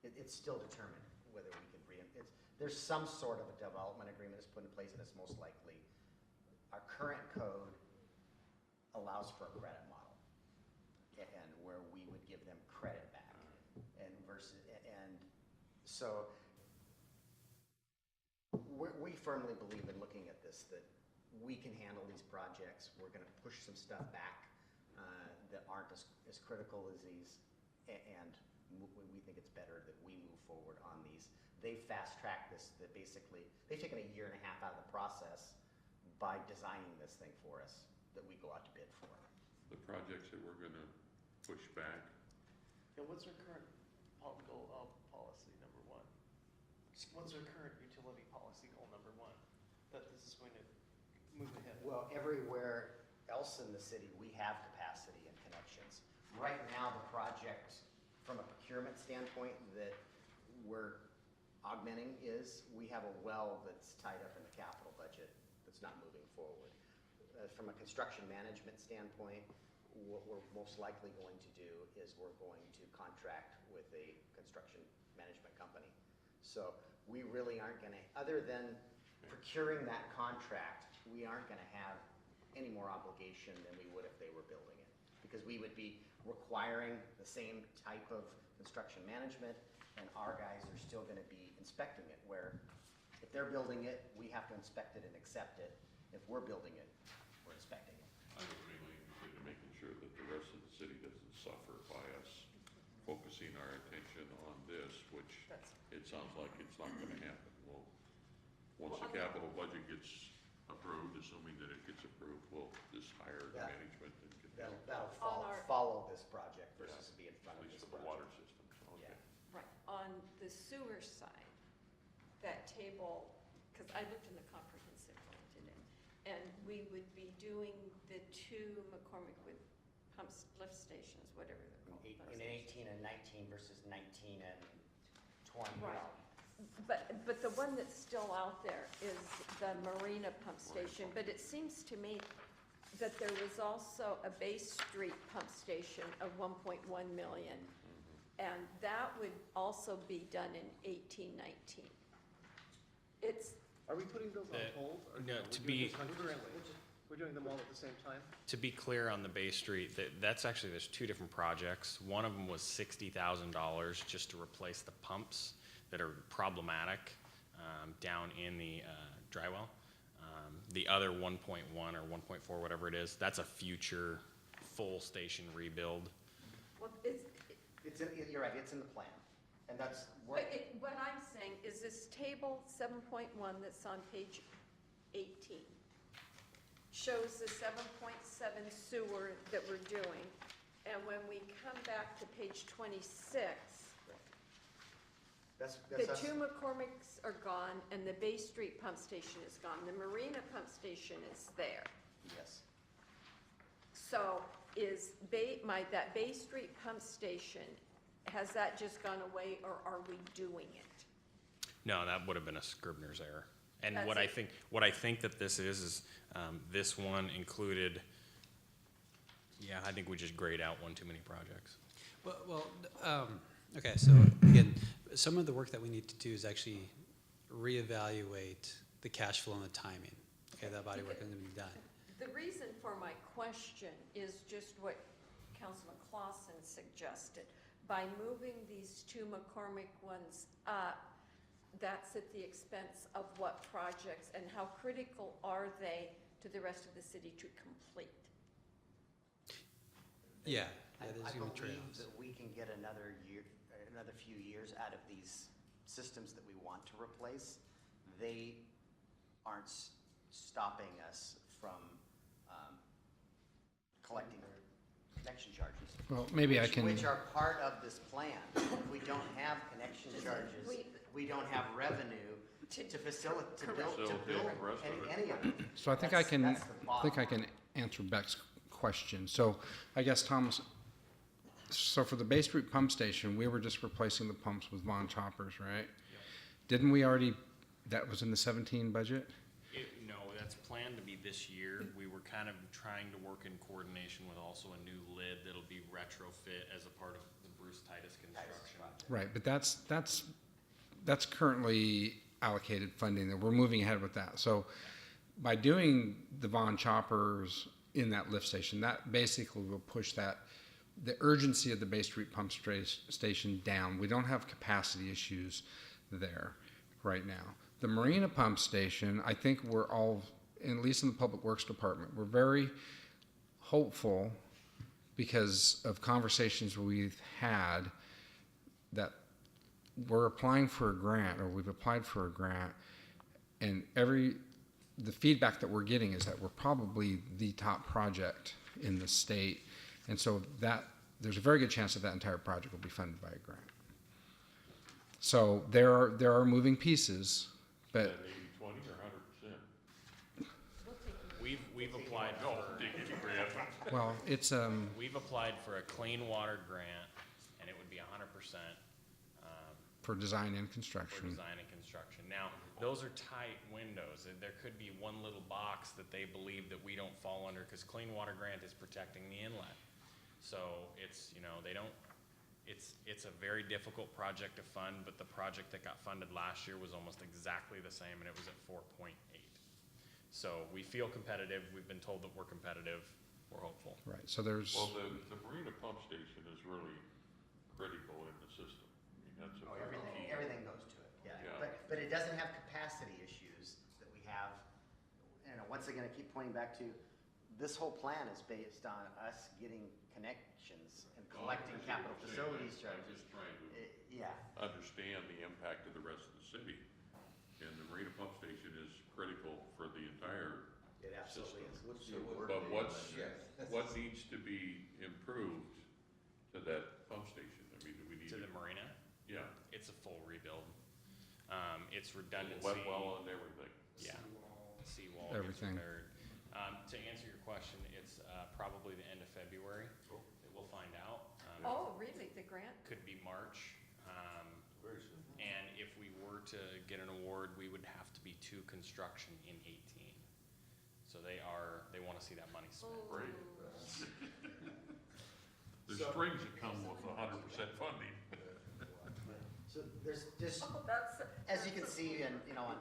It's still determined whether we can there's some sort of a development agreement that's put in place, and it's most likely, our current code allows for a credit model, and where we would give them credit back, and so we firmly believe in looking at this, that we can handle these projects. We're gonna push some stuff back that aren't as critical as these, and we think it's better that we move forward on these. They fast-tracked this, that basically, they've taken a year and a half out of the process by designing this thing for us, that we go out to bid for. The projects that we're gonna push back, And what's our current policy, number one? What's our current utility policy goal, number one, that this is going to move ahead? Well, everywhere else in the city, we have capacity and connections. Right now, the project, from a procurement standpoint, that we're augmenting is, we have a well that's tied up in the capital budget that's not moving forward. From a construction management standpoint, what we're most likely going to do is we're going to contract with a construction management company. So we really aren't gonna, other than procuring that contract, we aren't gonna have any more obligation than we would if they were building it. Because we would be requiring the same type of construction management, and our guys are still gonna be inspecting it, where if they're building it, we have to inspect it and accept it. If we're building it, we're inspecting it. I was mainly interested in making sure that the rest of the city doesn't suffer by us focusing our attention on this, which it sounds like it's not gonna happen. Well, once the capital budget gets approved, assuming that it gets approved, we'll just hire the Yeah. management and get That'll On our- follow this project versus be in at front of least this for the water project. systems, okay. Yeah. Right, on the sewer side, that table, because I looked in the comprehensive plan today, and we would be doing the two McCormick with lift stations, whatever they're called. pump In stations. 18 and 19 versus 19 and 20. Right. But the one that's still out there is the Marina pump station, but it seems to me that there was also a Bay Street pump station of 1.1 million, and that would also be done in 18-19. It's, Are we putting those on hold? Or no, are we to doing be- this concurrently? We're doing them all at the same time? To be clear on the Bay Street, that's actually, there's two different projects. One of them was $60,000 just to replace the pumps that are problematic down in the dry well. The other 1.1 or 1.4, whatever it is, that's a future full station rebuild. well, You're right, it's in the plan. And that's, but what I'm saying is this table 7.1 that's on page 18 shows the 7.7 sewer that we're doing. And when we come back to page 26, that's the us. two McCormicks are gone and the Bay Street pump station is gone. The Marina pump station is there. Yes. So is that Bay Street pump station, has that just gone away or are we doing it? No, that would have been a Scribner's error. And That's what it. I think that this is this one included, yeah, I think we just grayed out one too many projects. Okay, so again, some of the work that we need to do is actually reevaluate the cash flow and the timing. Okay, that body work is going to be done. The reason for my question is just what Councilman Clausen suggested. By moving these two McCormick ones up, that's at the expense of what projects and how critical are they to the rest of the city to complete? Yeah, I there's going to be believe trade-offs. that we can get another year, another few years out of these systems that we want to replace. They aren't stopping us from collecting connection charges. Well, maybe I can, Which are part of this plan. If we don't have connection charges, we don't have revenue to facilitate, to build Facilitate the rest of it. any of it. so I think That's the I think I bottom can answer Beck's question. So I guess, Thomas, so for the Bay Street pump station, we were just replacing the pumps with Von Choppers, right? Didn't we already, that was in the 17 budget? No, that's planned to be this year. We were kind of trying to work in coordination with also a new lid that'll be retrofit as a part of the Bruce Titus construction. Right, but that's currently allocated funding, that we're moving ahead with that. So by doing the Von Choppers in that lift station, that basically will push the urgency of the Bay Street pump station down. We don't have capacity issues there right now. The Marina pump station, I think we're all, at least in the Public Works Department, we're very hopeful because of conversations we've had that we're applying for a grant, or we've applied for a grant, and the feedback that we're getting is that we're probably the top project in the state, and so there's a very good chance that entire project will be funded by a grant. So there are moving pieces, but Is that 80/20 or 100%? We've applied No, for, take any grant. well, it's we've applied for a clean water grant, and it would be 100%, for design and for construction. design and construction. Now, those are tight windows, and there could be one little box that they believe that we don't fall under, because clean water grant is protecting the inlet. So it's, it's a very difficult project to fund, but the project that got funded last year was almost exactly the same, and it was at 4.8. So we feel competitive, we've been told that we're competitive, we're hopeful. Right. So there's Well, the Marina pump station is really critical in the system. I mean, that's a very key. Everything goes to it, yeah. Yeah. But it doesn't have capacity issues that we have. Once again, I keep pointing back to, this whole plan is based on us getting connections and collecting capital facilities charges. I'm just trying to Yeah, understand the impact of the rest of the city. And the Marina pump station is critical for the entire it absolutely system. is. But what needs to be improved to that pump station? I mean, do we need To the marina, Yeah, it's a full rebuild. It's redundancy. wet well and everything. Yeah, seawall gets Everything. repaired. To answer your question, it's probably the end of February that we'll find out. Oh, really, the grant? Could be March. Very soon. And if we were to get an award, we would have to be to construction in 18. So they want to see that money spent. Great. There's strings that come with 100% funding. So there's just, Oh, that's, as you can see, on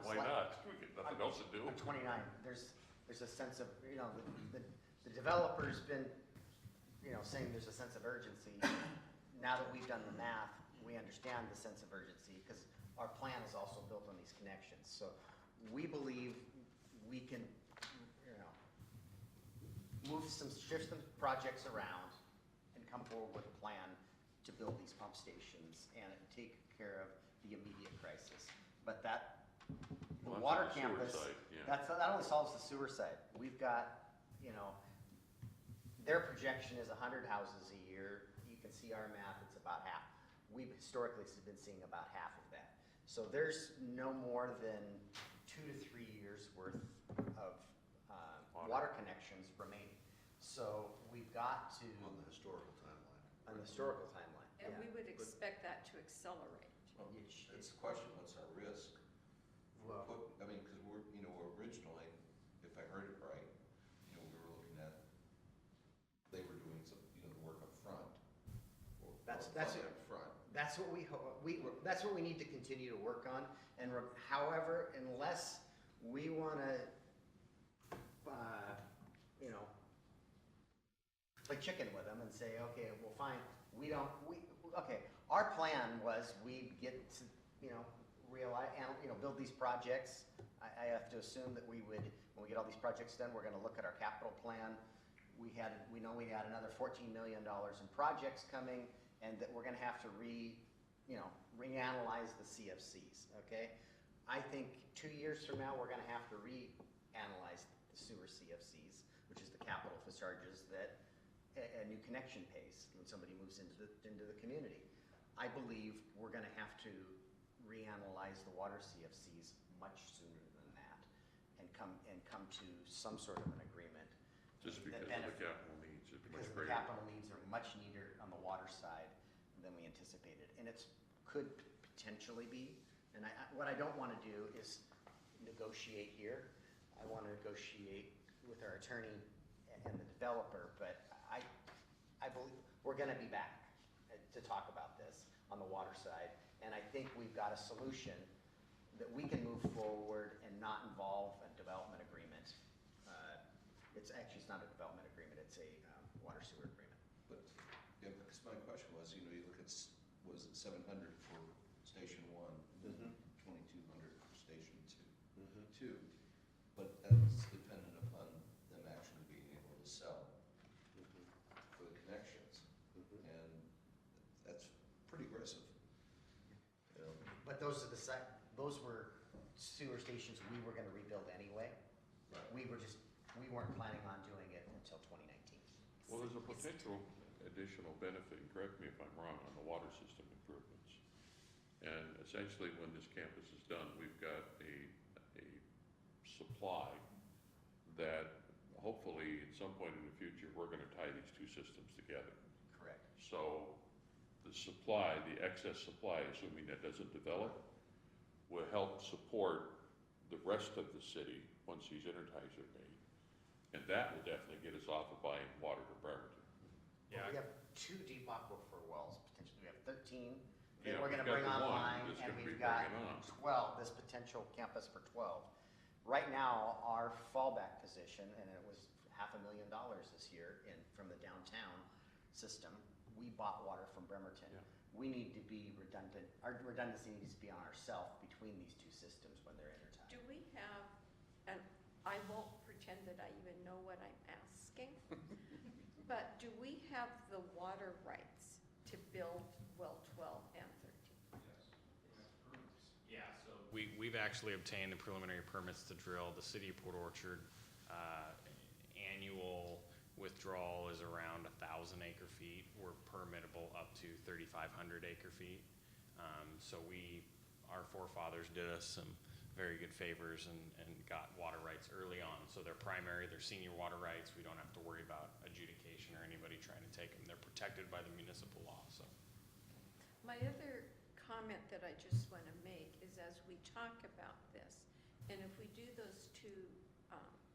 Why slide, not? We got nothing else to do. on 29, there's a sense of, the developer's been, saying there's a sense of urgency. Now that we've done the math, we understand the sense of urgency, because our plan is also built on these connections. So we believe we can, shift some projects around and come forward with a plan to build these pump stations and take care of the immediate crisis. But the Well, that's water on the sewer campus, side, yeah. that only solves the sewer side. We've got, their projection is 100 houses a year. You can see our math, it's about half. We've historically been seeing about half of that. So there's no more than 2 to 3 years worth of water connections remaining. So we've got to, On the historical timeline. on the historical timeline, and yeah. we would expect that to accelerate. It's a question, what's our risk? Well- Because we're, originally, if I heard it right, we were looking at, they were doing some, the work up front. or That's funding it. up front. That's what that's what we need to continue to work on. And however, unless we want to, play chicken with them and say, okay, well, fine, okay, our plan was we'd get to, realize, build these projects. I have to assume that we would, when we get all these projects done, we're going to look at our capital plan. We know we had another $14 million in projects coming, and that we're going to have to reanalyze the CFCs, okay? I think 2 years from now, we're going to have to reanalyze the sewer CFCs, which is the capital for charges that new connection pays when somebody moves into the community. I believe we're gonna have to reanalyze the water CFCs much sooner than that and come to some sort of an agreement. Just that because of the benefit- capital needs is much Because the greater. capital needs are much neater on the water side than we anticipated. And could potentially be, and what I don't wanna do is negotiate here. I wanna negotiate with our attorney and the developer, but I believe we're gonna be back to talk about this on the water side. And I think we've got a solution that we can move forward and not involve a development agreement. It's not a development agreement, it's a water sewer agreement. But, yeah, because my question was, you know, you look at, was it 700 for Station 1, Mhm. 2,200 for Station 2, but that's dependent upon them actually being able to sell for the connections, and that's pretty aggressive. You know, But those were sewer stations we were gonna rebuild anyway. We weren't planning on doing it until 2019. Well, there's a potential additional benefit, and correct me if I'm wrong, on the water system improvements. And essentially, when this campus is done, we've got a supply that hopefully at some point in the future, we're gonna tie these two systems together. Correct. So the supply, the excess supply, assuming that doesn't develop, will help support the rest of the city once these interties are made. And that will definitely get us off of buying water to Bremerton. Well, we have 2 deep aquifer wells, potentially, we have 13 that Yeah, we're gonna we've got bring the one online, that's and gonna be we've got bringing on. 12, this potential campus for 12. Right now, our fallback position, and it was $500,000 this year from the downtown system, we bought water from Bremerton. Yeah. We need to be redundant, our redundancy needs to be on ourselves between these two systems when they're intertied. Do we have, and I won't pretend that I even know what I'm asking, but do we have the water rights to build well 12 and 13? Yeah, so. We've actually obtained the preliminary permits to drill. The city of Port Orchard, annual withdrawal is around 1,000 acre feet. We're permittable up to 3,500 acre feet. So our forefathers did us some very good favors and got water rights early on. So they're primary, they're senior water rights. We don't have to worry about adjudication or anybody trying to take them. They're protected by the municipal law, so. My other comment that I just want to make is as we talk about this, and if we do those 2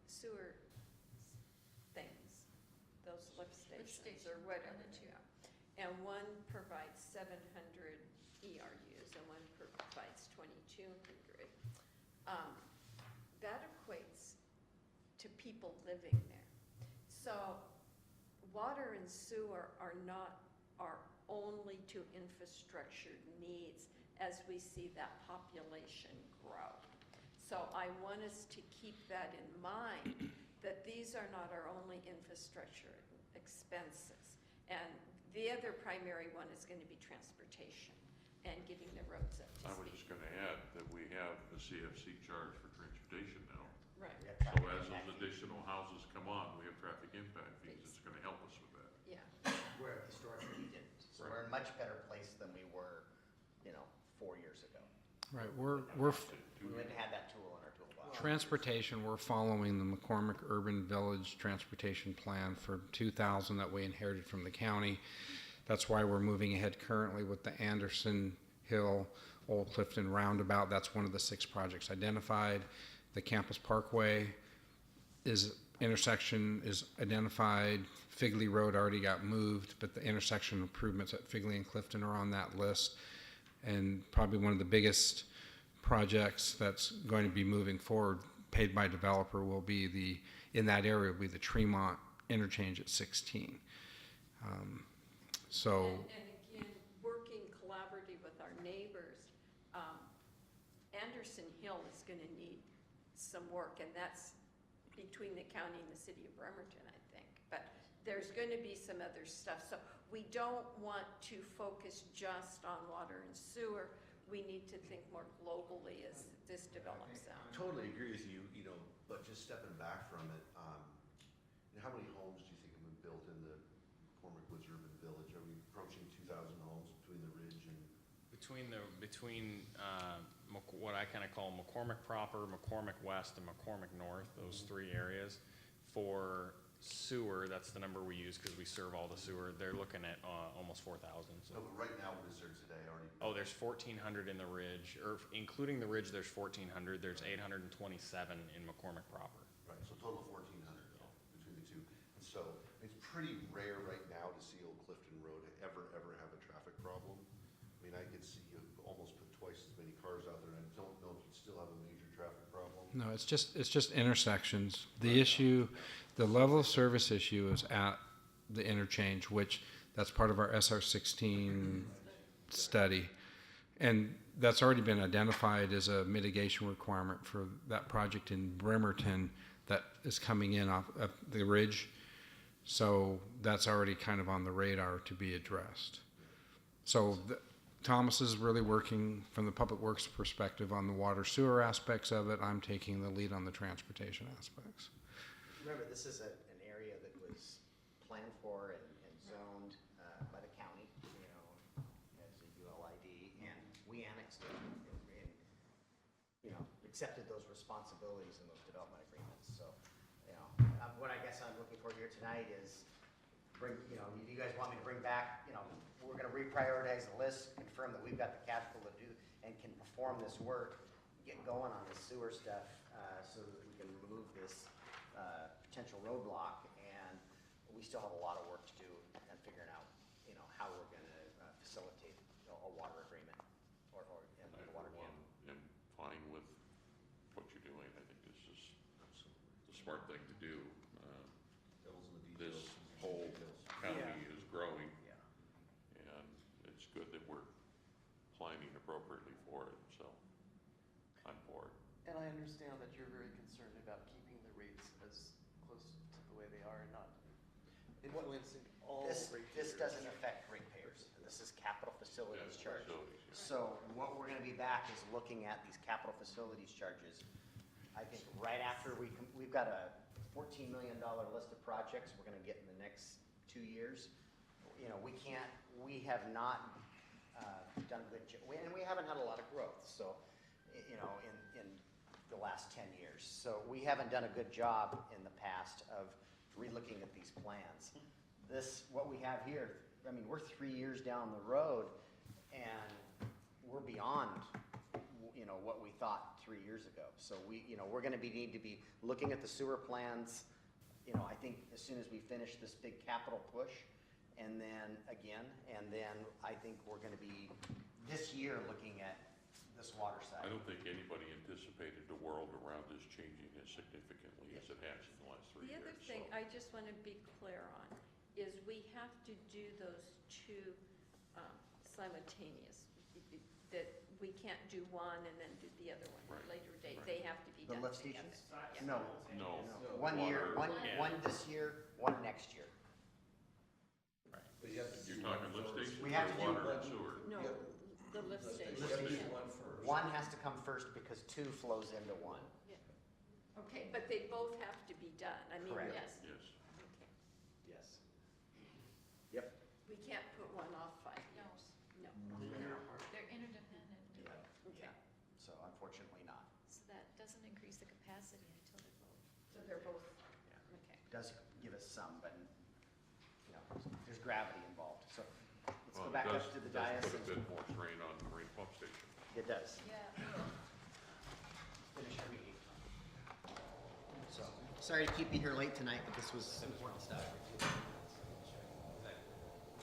sewer things, those lift stations or whatever, and one provides 700 ERUs and one provides 2,200, that equates to people living there. So water and sewer are not our only 2 infrastructure needs as we see that population grow. So I want us to keep that in mind, that these are not our only infrastructure expenses. And the other primary one is going to be transportation and getting the roads up to I was speed. just gonna add that we have the CFC charge for transportation now. Right, We have So traffic as impact those fees. additional houses come on, we have traffic impact fees. It's gonna help us with that. yeah. Where historically we didn't. So Right. we're in a much better place than we were, 4 years ago. Right, We wouldn't have had that tool in our toolbox. transportation, we're following the McCormick Urban Village Transportation Plan for 2000 that we inherited from the county. That's why we're moving ahead currently with the Anderson Hill, Old Clifton Roundabout. That's one of the 6 projects identified. The Campus Parkway intersection is identified. Figley Road already got moved, but the intersection improvements at Figley and Clifton are on that list. And probably one of the biggest projects that's going to be moving forward, paid by developer, will be in that area will be the Tremont interchange at 16. So. And again, working collaboratively with our neighbors, Anderson Hill is going to need some work, and that's between the county and the city of Bremerton, I think. But there's going to be some other stuff. So we don't want to focus just on water and sewer. We need to think more globally as this develops out. Totally agree with you, but just stepping back from it, how many homes do you think have been built in the village? Are we approaching 2,000 homes between the ridge and? What I kind of call McCormick proper, McCormick West, and McCormick North, those three areas. For sewer, that's the number we use because we serve all the sewer. They're looking at almost 4,000. So. No, but right now, what is there today already? Oh, there's 1,400 in the ridge, or including the ridge, there's 1,400. There's 827 in McCormick proper. Right, so total of 1,400 between the two. And so it's pretty rare right now to see Old Clifton Road ever have a traffic problem. I mean, I could see you almost put twice as many cars out there, and I don't know if you'd still have a major traffic problem. No, it's just intersections. The issue, the level of service issue is at the interchange, which that's part of our SR16 study. And that's already been identified as a mitigation requirement for that project in Bremerton that is coming in off of the ridge. So that's already kind of on the radar to be addressed. So Thomas is really working from the public works perspective on the water sewer aspects of it. I'm taking the lead on the transportation aspects. Remember, this is an area that was planned for and zoned by the county, you know, as a ULID, and we annexed it and, you know, accepted those responsibilities in those development agreements. So, you know, what I guess I'm looking for here tonight is you know, you guys want me to bring back, you know, we're gonna reprioritize the list, confirm that we've got the capital to do and can perform this work, get going on this sewer stuff, so that we can remove this potential roadblock, and we still have a lot of work to do and figuring out, you know, how we're gonna facilitate a water agreement or and I, the water for can. one, am fine with what you're doing. I think this is the smart thing to do. Devil's in the details. This whole county is growing, Yeah. and it's good that we're planning appropriately for it, so I'm for it. And I understand that you're very concerned about keeping the rates as close to the way they are and not influencing all This ratepayers. doesn't affect ratepayers. This is capital facilities Yeah, charge. facilities, yeah. So what we're gonna be back is looking at these capital facilities charges. I think right after we've got a $14 million list of projects we're gonna get in the next 2 years. You know, we have not done a good job, and we haven't had a lot of growth, so, you know, in the last 10 years. So we haven't done a good job in the past of relooking at these plans. What we have here, I mean, we're 3 years down the road, and we're beyond, you know, what we thought 3 years ago. So you know, we're gonna need to be looking at the sewer plans, you know, I think as soon as we finish this big capital push, and then I think we're gonna be, this year, looking at this water side. I don't think anybody anticipated the world around us changing as significantly as it has in the last 3 The years. other thing so. I just want to be clear on is we have to do those two simultaneous. That we can't do one and then do the other one at a Right. later date. Right. They have to be The done lift together. stations? Yeah. No. No. No. 1 year, Water, yeah. one this year, one next year. But you have to You're do talking one lift first. stations We have to or do water and one. sewer? No, Yeah. the lift You station. have to do station. one first. One has to come first because two flows into one. Okay, but they both have to be done. I mean, Correct. yes. Yes. Okay. Yes. Yep. We can't put one off 5 No. years. No. They're interdependent, Yeah. So unfortunately not. so that doesn't increase the capacity until they're both. So they're both, okay. Does give us some, but, you know, there's gravity involved. So let's Well, go back it up does- to the does dais. Put a bit more strain on the marine pump station. It does. Yeah. Finish our meeting. So, sorry to keep you here late tonight, but this was important stuff. So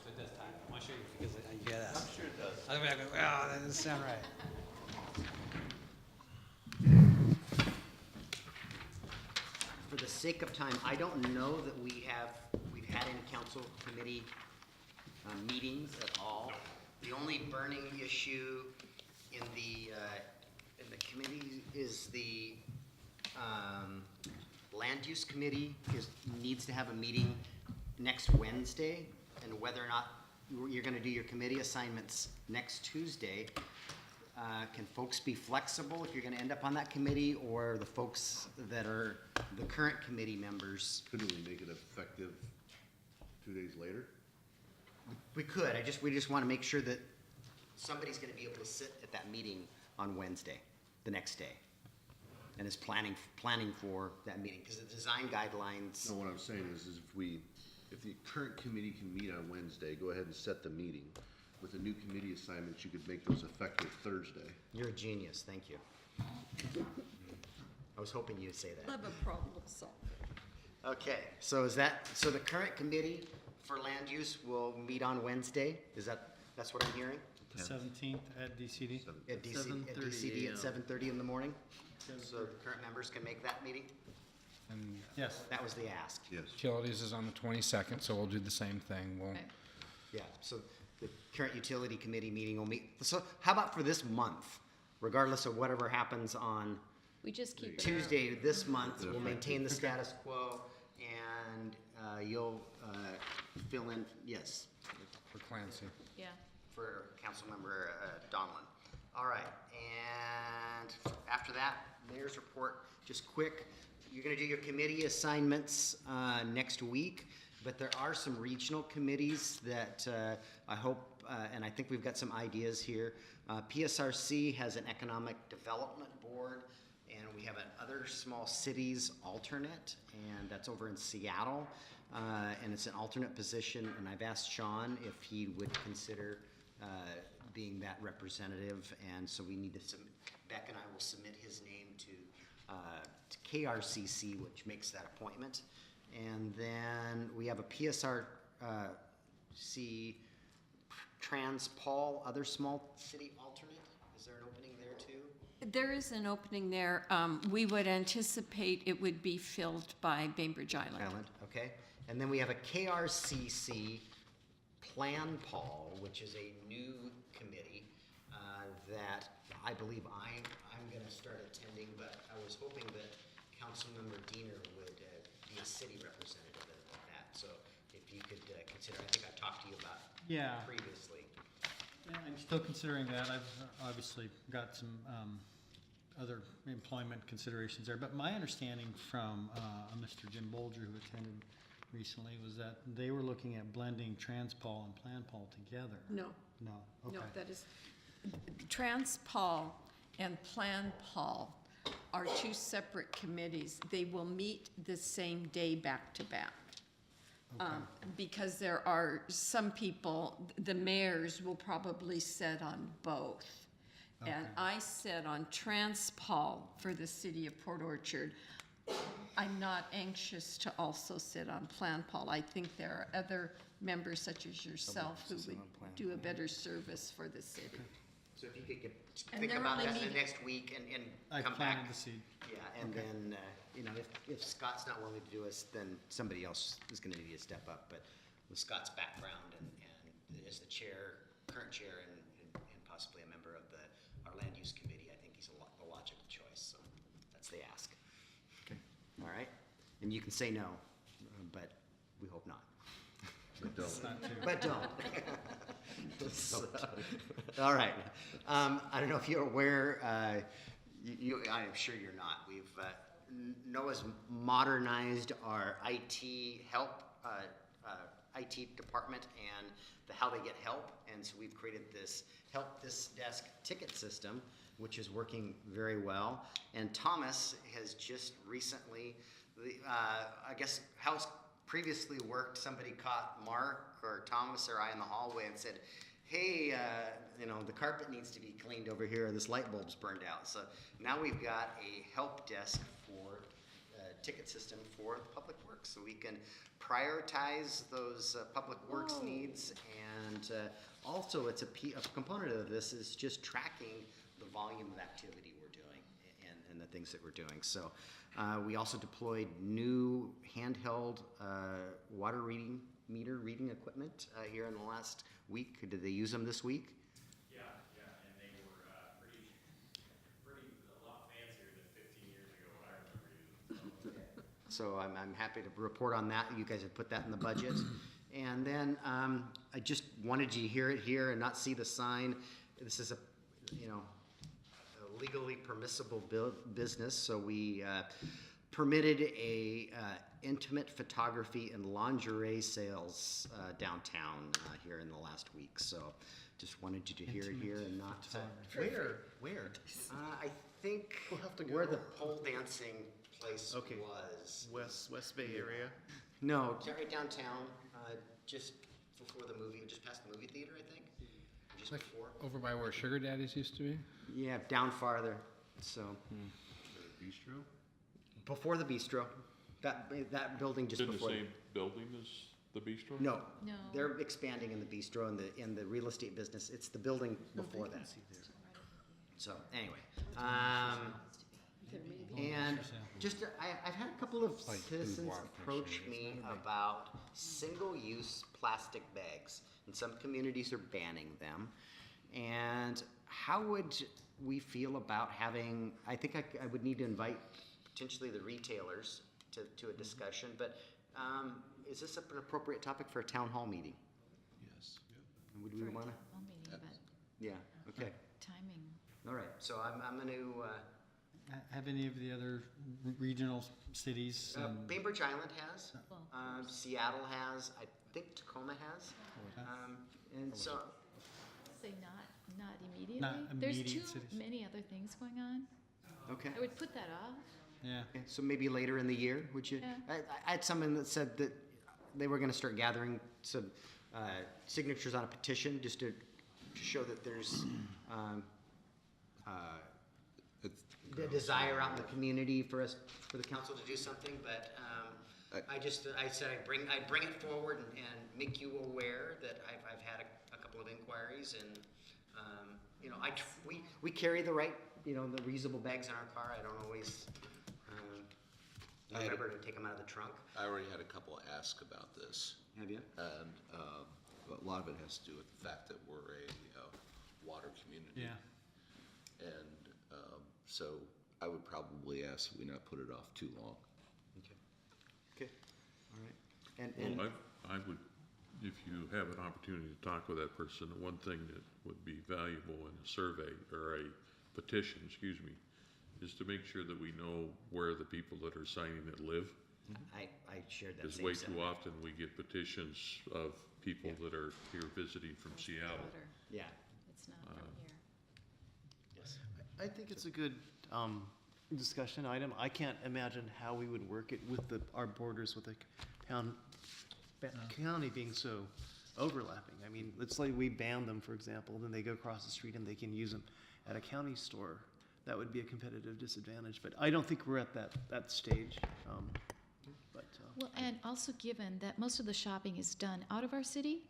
it does time. I want to show you because you get that. I'm sure it does. I'll be like, oh, that doesn't sound right. For the sake of time, I don't know that we've had any council committee meetings at all. The only burning issue in the committee is the land use committee needs to have a meeting next Wednesday, and whether or not you're gonna do your committee assignments next Tuesday. Can folks be flexible if you're gonna end up on that committee, or the folks that are the current committee members? Couldn't we make it effective 2 days later? We could, we just want to make sure that somebody's going to be able to sit at that meeting on Wednesday, the next day, and is planning for that meeting, because the design guidelines. No, what I'm saying is if the current committee can meet on Wednesday, go ahead and set the meeting. With the new committee assignments, you could make those effective Thursday. You're a genius, thank you. I was hoping you'd say that. Love a problem solver. Okay, so so the current committee for land use will meet on Wednesday? That's what I'm hearing? The 17th at DCD? At DCD at 7:30 in the morning? So the current members can make that meeting? And Yes. That was the ask. Yes. utilities is on the 22nd, so we'll do the same thing. We'll, Okay. Yeah, so the current utility committee meeting will meet, so how about for this month? Regardless of whatever happens on We just keep it. Tuesday this month, we'll maintain the status quo, and you'll fill in, yes, for Clancy. Yeah. for Councilmember Donlin. All right, and after that, mayor's report, just quick. You're gonna do your committee assignments next week, but there are some regional committees that I hope, and I think we've got some ideas here. PSRC has an economic development board, and we have an other small cities alternate, and that's over in Seattle. And it's an alternate position, and I've asked Sean if he would consider being that representative, and so we need to submit, Beck and I will submit his name to KRCC, which makes that appointment. And then we have a PSRC Trans-Paul, other small city alternate. Is there an opening there too? There is an opening there. We would anticipate it would be filled by Bainbridge Island. Island, okay. And then we have a KRCC Plan Paul, which is a new committee that I believe I'm going to start attending, but I was hoping that Councilmember Diener would be a city representative of that. So if you could consider, I think I talked to you about Yeah. previously. Yeah, I'm still considering that. I've obviously got some other employment considerations there. But my understanding from Mr. Jim Bolger, who attended recently, was that they were looking at blending Trans-Paul and Plan-Paul together. No, No, okay. no, that is, Trans-Paul and Plan-Paul are two separate committees. They will meet the same day back to back. Because there are some people, the mayors will probably sit on both. And Okay. I sit on Trans-Paul for the city of Port Orchard. I'm not anxious to also sit on Plan-Paul. I think there are other members such as yourself who would do a better service for the city. So if you could And think they're about only that in the meeting- next week and I come back. planted the seed. Yeah, and then, if Scott's not willing to do us, then somebody else is gonna need to step up, but with Scott's background and as the chair, current chair, and possibly a member of our land use committee, I think he's a logical choice, so that's the ask. Okay. All right, and you can say no, but we hope not. But don't. Not too. But don't. So, all right. I don't know if you're aware, I am sure you're not. We've, NOAA's modernized our IT help, IT department and how they get help. And so we've created this help this desk ticket system, which is working very well. And Thomas has just recently, I guess how it's previously worked, somebody caught Mark or Thomas or I in the hallway and said, hey, the carpet needs to be cleaned over here, or this light bulb's burned out. So now we've got a help desk for ticket system for the public works, so we can prioritize those public works needs. And also, it's a component of this is just tracking the volume of activity we're doing and the things that we're doing. So we also deployed new handheld water meter reading equipment here in the last week. Did they use them this week? Yeah, and they were pretty, a lot fancier than 15 years ago when I remember using them. So I'm happy to report on that. You guys have put that in the budget. And then I just wanted you to hear it here and not see the sign. This is a legally permissible business. So we permitted a intimate photography and lingerie sales downtown here in the last week. So just wanted you to hear it here and not. Where? I think We'll have to where go. the pole dancing place Okay. was. West Bay area? No, right downtown, just before the movie, just past the movie theater, I think. Just before. Over by where Sugar Daddies used to be? Yeah, down farther. So Bistro? before the bistro, that building just It's in the before. same building as the bistro? No, No. they're expanding in the bistro in the real estate business. It's the building before that. So anyway, and just I've had a couple of citizens approach me about single-use plastic bags, and some communities are banning them. And how would we feel about having? I think I would need to invite potentially the retailers to a discussion. But is this an appropriate topic for a town hall meeting? Yes. Would For we a want to? town hall meeting, but Yeah. Okay. timing. All right. So I'm going to. Have any of the other regional cities? Bainbridge Island has. Well, Seattle has. I think Tacoma has. And so. say not immediately. Not There's immediate too cities. many other things going on. Okay. I would put that off. Yeah. Okay, so maybe later in the year, would you? Yeah. I had someone that said that they were going to start gathering some signatures on a petition just to show that there's the desire out in the community for the council to do something. But I said I'd bring it forward and make you aware that I've had a couple of inquiries, and we carry the right, the reusable bags in our car. I don't always remember to take them out of the trunk. I already had a couple ask about this, Have you? and a lot of it has to do with the fact that we're a water community. Yeah. And so I would probably ask that we not put it off too long. Okay. All right. And Well, I would, if you have an opportunity to talk with that person, one thing that would be valuable in a survey or a petition, is to make sure that we know where the people that are signing it live. I shared that Because same way sentiment. too often we get petitions of people that are here visiting from Seattle. Water. Yeah. It's not from here. Yes. I think it's a good discussion item. I can't imagine how we would work it with our borders with the county being so overlapping. I mean, let's say we ban them, for example, then they go across the street and they can use them at a county store. That would be a competitive disadvantage, but I don't think we're at that stage. Well, and also given that most of the shopping is done out of our city,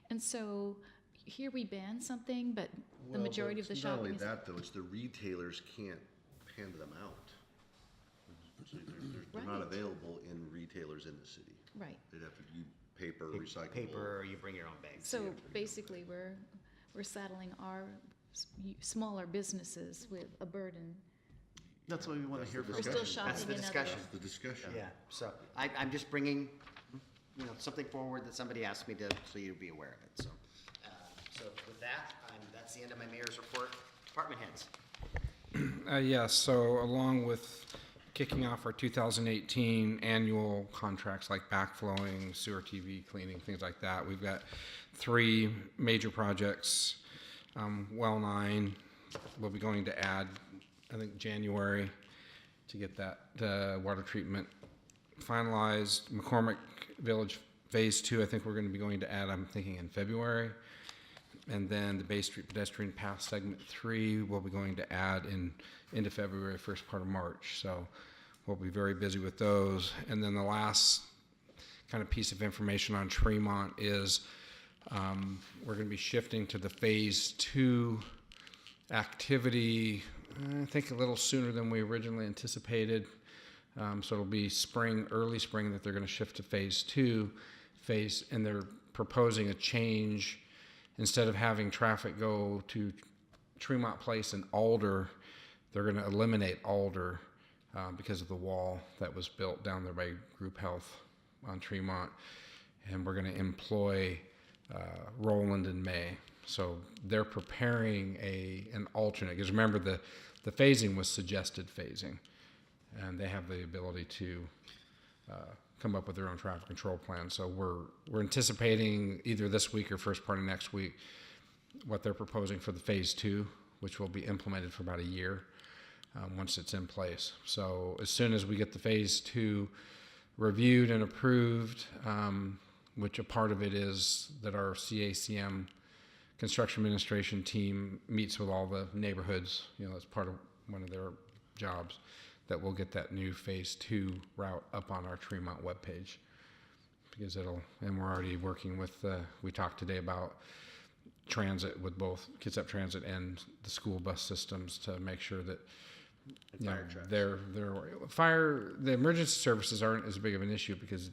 and so here we ban something, but the majority of the Not only shopping is. that, though, it's the retailers can't hand them out. They're not Right. available in retailers in the city. Right. They'd have to do paper, recyclable. Paper, or you bring your own bags. So basically, we're saddling our smaller businesses with a burden. That's what we want to hear from. We're still Discussion. shopping That's the in other. discussion. The discussion. Yeah. So I'm just bringing, something forward that somebody asked me to, so you'd be aware of it. So with that, that's the end of my mayor's report. Department heads. Yes, so along with kicking off our 2018 annual contracts like backflowing, sewer TV cleaning, things like that, we've got 3 major projects. Well 9, we'll be going to add, I think, January to get that water treatment finalized. McCormick Village Phase 2, I think we're going to be going to add, I'm thinking, in February. And then the Bay Street pedestrian path segment 3, we'll be going to add into February, first part of March. So we'll be very busy with those. And then the last kind of piece of information on Tremont is we're going to be shifting to the Phase 2 activity, I think a little sooner than we originally anticipated. So it'll be early spring that they're going to shift to Phase 2 and they're proposing a change. Instead of having traffic go to Tremont Place and Alder, they're going to eliminate Alder because of the wall that was built down there by Group Health on Tremont. And we're going to employ Roland and May. So they're preparing an alternate. Because remember, the phasing was suggested phasing. and they have the ability to come up with their own traffic control plan. So we're anticipating either this week or first part of next week what they're proposing for the phase 2, which will be implemented for about a year once it's in place. So as soon as we get the phase 2 reviewed and approved, which a part of it is that our CACM construction administration team meets with all the neighborhoods, that's part of one of their jobs, that we'll get that new phase 2 route up on our Tremont webpage. Because and we're already working with, we talked today about transit with both Kitsap Transit and the school bus systems to make sure that the emergency services aren't as big of an issue because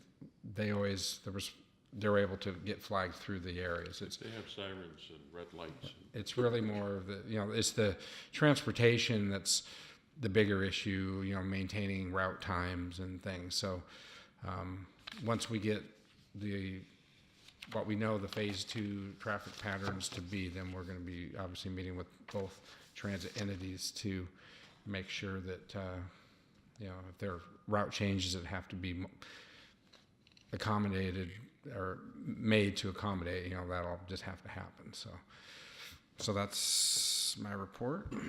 they're able to get flagged through the areas. They have sirens and red lights. It's really more of the, it's the transportation that's the bigger issue, maintaining route times and things. So once we get what we know the phase 2 traffic patterns to be, then we're going to be obviously meeting with both transit entities to make sure that, if there are route changes that have to be accommodated or made to accommodate, that'll just have to happen. So that's my report. Okay,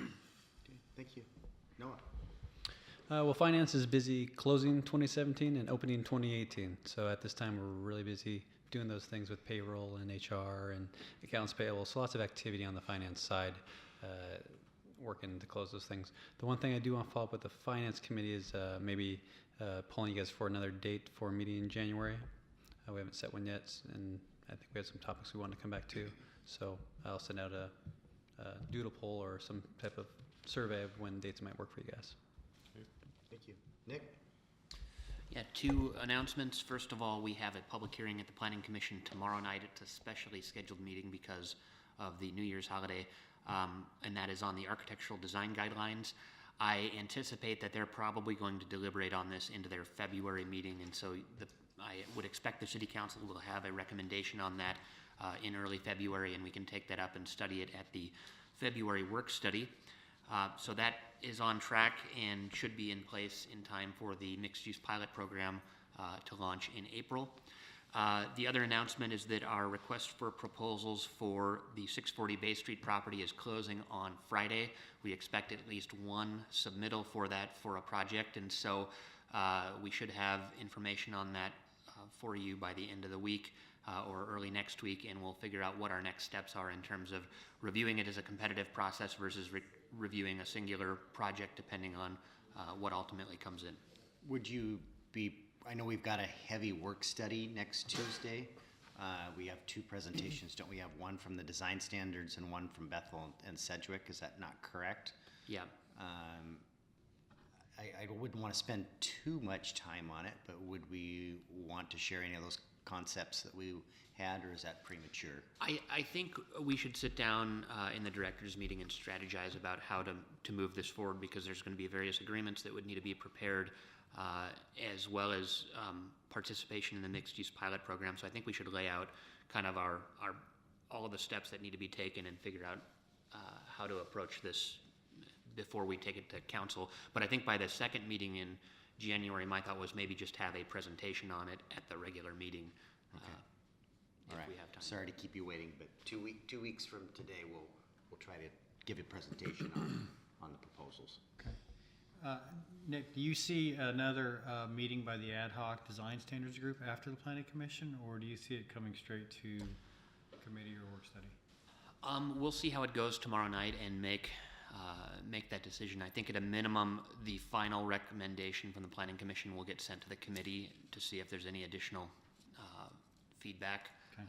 thank you. Noah? Well, finance is busy closing 2017 and opening 2018. So at this time, we're really busy doing those things with payroll and HR and accounts payable. So lots of activity on the finance side, working to close those things. The one thing I do want to follow up with the finance committee is maybe pulling you guys for another date for a meeting in January. We haven't set one yet, and I think we had some topics we want to come back to. So I'll send out a doodle poll or some type of survey of when dates might work for you guys. Thank you. Nick? Yeah, 2 announcements. First of all, we have a public hearing at the Planning Commission tomorrow night. It's a specially scheduled meeting because of the New Year's holiday, and that is on the architectural design guidelines. I anticipate that they're probably going to deliberate on this into their February meeting, and so I would expect the City Council will have a recommendation on that in early February, and we can take that up and study it at the February work study. So that is on track and should be in place in time for the mixed-use pilot program to launch in April. The other announcement is that our request for proposals for the 640 Bay Street property is closing on Friday. We expect at least one submittal for that for a project, and so we should have information on that for you by the end of the week or early next week, and we'll figure out what our next steps are in terms of reviewing it as a competitive process versus reviewing a singular project depending on what ultimately comes in. Would you be, I know we've got a heavy work study next Tuesday. We have 2 presentations, don't we? Have one from the design standards and one from Bethel and Sedgwick. Is that not correct? Yeah. I wouldn't want to spend too much time on it, but would we want to share any of those concepts that we had, or is that premature? I think we should sit down in the directors meeting and strategize about how to move this forward, because there's going to be various agreements that would need to be prepared, as well as participation in the mixed-use pilot program. So I think we should lay out kind of all of the steps that need to be taken and figure out how to approach this before we take it to council. But I think by the second meeting in January, my thought was maybe just have a presentation on it at the regular meeting. Okay. If All right. we have time. Sorry to keep you waiting, but 2 weeks from today, we'll try to give a presentation on the proposals. Okay. Nick, do you see another meeting by the ad hoc design standards group after the planning commission, or do you see it coming straight to committee or work study? We'll see how it goes tomorrow night and make that decision. I think at a minimum, the final recommendation from the Planning Commission will get sent to the committee to see if there's any additional feedback. Okay.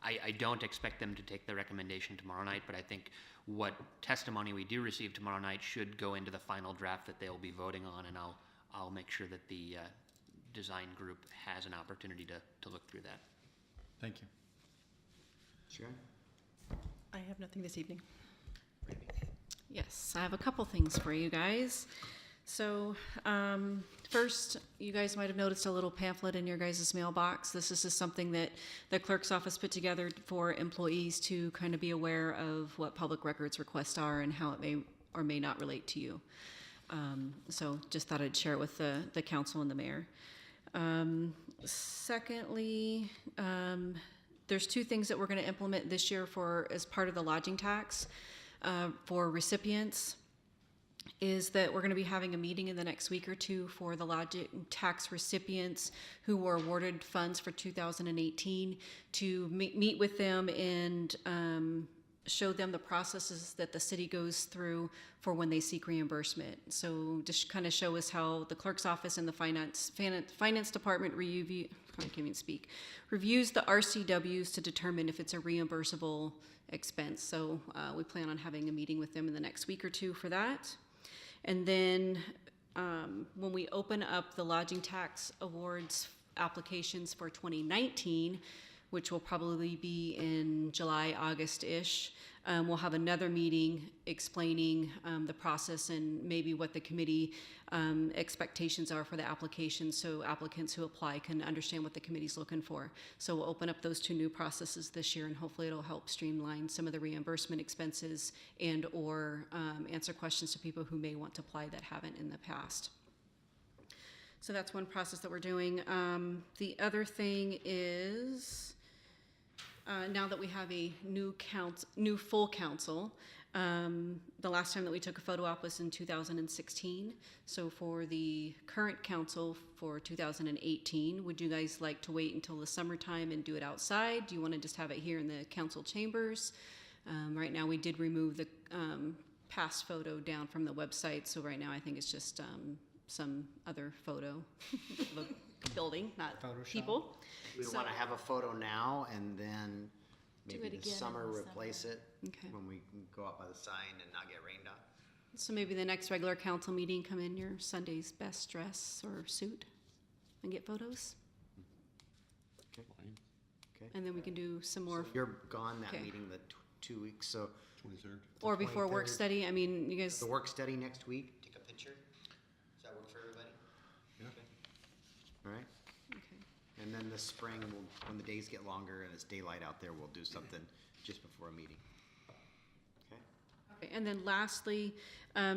I don't expect them to take the recommendation tomorrow night, but I think what testimony we do receive tomorrow night should go into the final draft that they'll be voting on, and I'll make sure that the design group has an opportunity to look through that. Thank you. Sharon? I have nothing this evening. Brandy? Yes, I have a couple things for you guys. So, first, you guys might have noticed a little pamphlet in your guys' mailbox. This is just something that the clerk's office put together for employees to kind of be aware of what public records requests are and how it may or may not relate to you. So just thought I'd share it with the council and the mayor. Secondly, there's two things that we're going to implement this year as part of the lodging tax for recipients. Is that we're going to be having a meeting in the next week or two for the lodging tax recipients who were awarded funds for 2018 to meet with them and show them the processes that the city goes through for when they seek reimbursement. So just kind of show us how the clerk's office and the finance department reviews the RCWs to determine if it's a reimbursable expense. So we plan on having a meeting with them in the next week or two for that. And then when we open up the lodging tax awards applications for 2019, which will probably be in July, August-ish, we'll have another meeting explaining the process and maybe what the committee expectations are for the application, so applicants who apply can understand what the committee's looking for. So we'll open up those two new processes this year, and hopefully it'll help streamline some of the reimbursement expenses and or answer questions to people who may want to apply that haven't in the past. So that's one process that we're doing. The other thing is, now that we have a new full council, the last time that we took a photo op was in 2016. So for the current council for 2018, would you guys like to wait until the summertime and do it outside? Do you want to just have it here in the council chambers? Right now, we did remove the past photo down from the website, so right now I think it's just some other photo of a building, not Photoshop. people. We So- want to have a photo now and then Do maybe it in the again summer in the replace it Okay. when we can go out by the sign and not get rained on. So maybe the next regular council meeting, come in your Sunday's best dress or suit and get photos. Okay. And then we can do some more, You're gone that Okay. meeting, the 2 weeks, so 23rd. or before work 23rd. study. I mean, you guys, the work study next week, take a picture. Does that work for everybody? Yeah. Okay. All right. okay. And then this spring, when the days get longer and it's daylight out there, we'll do something just before a meeting. Okay? Okay, and then lastly,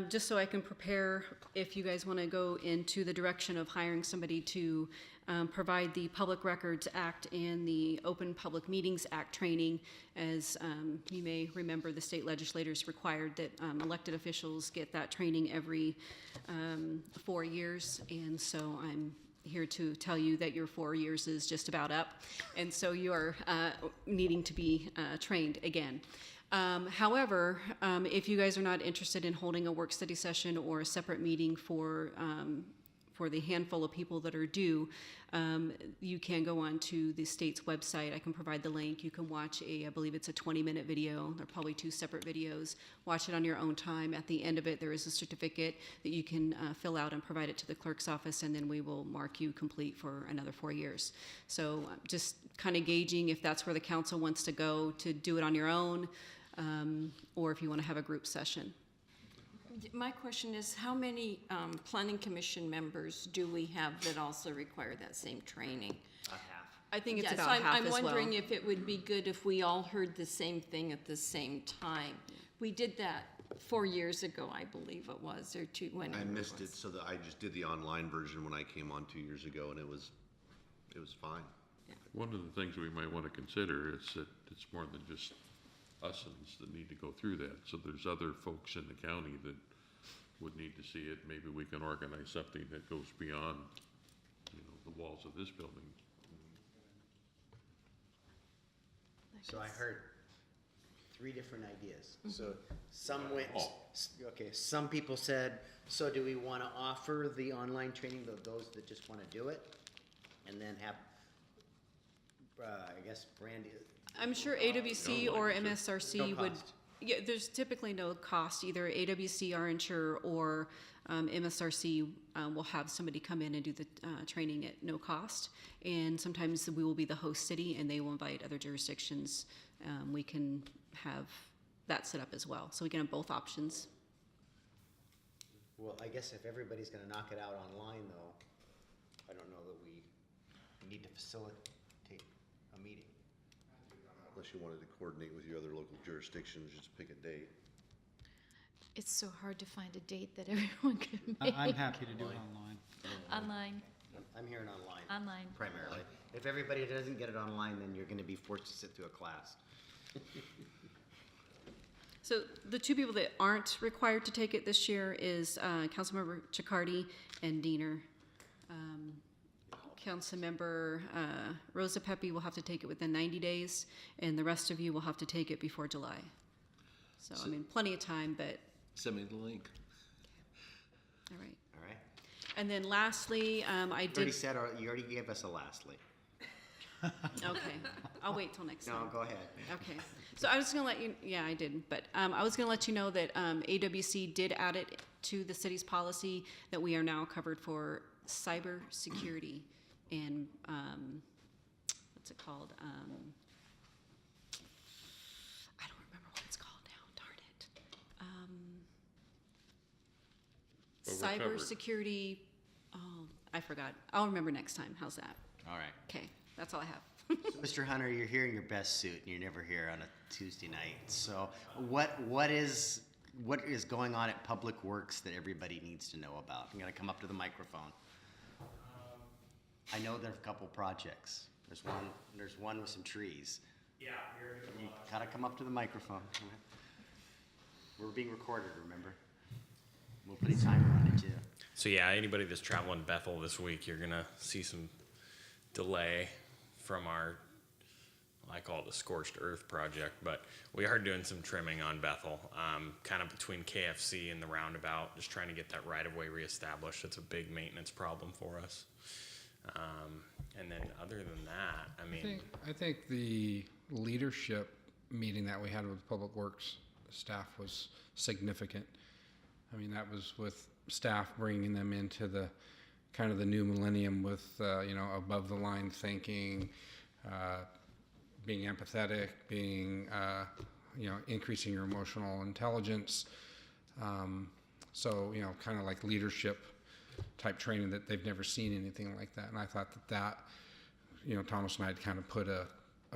just so I can prepare, if you guys want to go into the direction of hiring somebody to provide the Public Records Act and the Open Public Meetings Act training, as you may remember, the state legislators required that elected officials get that training every 4 years, and so I'm here to tell you that your 4 years is just about up, and so you are needing to be trained again. However, if you guys are not interested in holding a work study session or a separate meeting for the handful of people that are due, you can go on to the state's website. I can provide the link. You can watch I believe it's a 20-minute video. There are probably 2 separate videos. Watch it on your own time. At the end of it, there is a certificate that you can fill out and provide it to the clerk's office, and then we will mark you complete for another 4 years. So just kind of gauging if that's where the council wants to go to do it on your own, or if you want to have a group session. My question is, how many planning commission members do we have that also require that same training? About half. I think it's Yeah, so about half I'm as well. wondering if it would be good if we all heard the same thing at the same time. We did that 4 years ago, I believe it was, or 2, when. I missed it, so that I just did the online version when I came on 2 years ago, and it was fine. One of the things we might want to consider is that it's more than just usins that need to go through that. So there's other folks in the county that would need to see it. Maybe we can organize something that goes beyond, the walls of this building. So I heard 3 different ideas. So some went, okay, some people said, so do we want to offer the online training to those that just want to do it? And then have, I guess, Brandy, I'm sure AWC or no MSRC would, cost. yeah, there's typically no cost. Either AWC, our insurer, or MSRC will have somebody come in and do the training at no cost. And sometimes we will be the host city and they will invite other jurisdictions. We can have that set up as well. So we can have both options. well, I guess if everybody's going to knock it out online, though, I don't know that we need to facilitate a meeting. Unless you wanted to coordinate with your other local jurisdictions, just pick a date. It's so hard to find a date that everyone can make. I'm happy to do it online. Online, I'm hearing online. online. Primarily. If everybody doesn't get it online, then you're gonna be forced to sit through a class. So the two people that aren't required to take it this year is Councilmember Chicardi and Diener. Councilmember Rosa Pepe will have to take it within 90 days, and the rest of you will have to take it before July. So, I mean, plenty of time, but, Send me the link. all right. All right? And then lastly, I You already did, said, you already gave us a lastly. okay, I'll wait till next time. No, go ahead. Okay, so I was gonna let you, yeah, I did, but I was gonna let you know that AWC did add it to the city's policy that we are now covered for cybersecurity and, what's it called? I don't remember what it's called now, darn it. But we're covered. Cybersecurity, oh, I forgot. I'll remember next time, how's that? All right. Okay, that's all I have. Mr. Hunter, you're here in your best suit, and you're never here on a Tuesday night. So what is going on at Public Works that everybody needs to know about? I'm gonna come up to the microphone. I know there are a couple projects. There's one with some trees. Yeah, You gotta come up to the microphone. We're being recorded, remember? We'll put a timer on it too. So yeah, anybody that's traveling Bethel this week, you're gonna see some delay from our, I call it the Scorched Earth project, but we are doing some trimming on Bethel, kind of between KFC and the roundabout, just trying to get that right-of-way reestablished. It's a big maintenance problem for us. And then other than that, I mean, I think the leadership meeting that we had with Public Works staff was significant. I mean, that was with staff bringing them into the kind of the new millennium with, above the line thinking, being empathetic, being, increasing your emotional intelligence. So, kind of like leadership type training that they've never seen anything like that. And I thought that, Thomas and I had kind of put a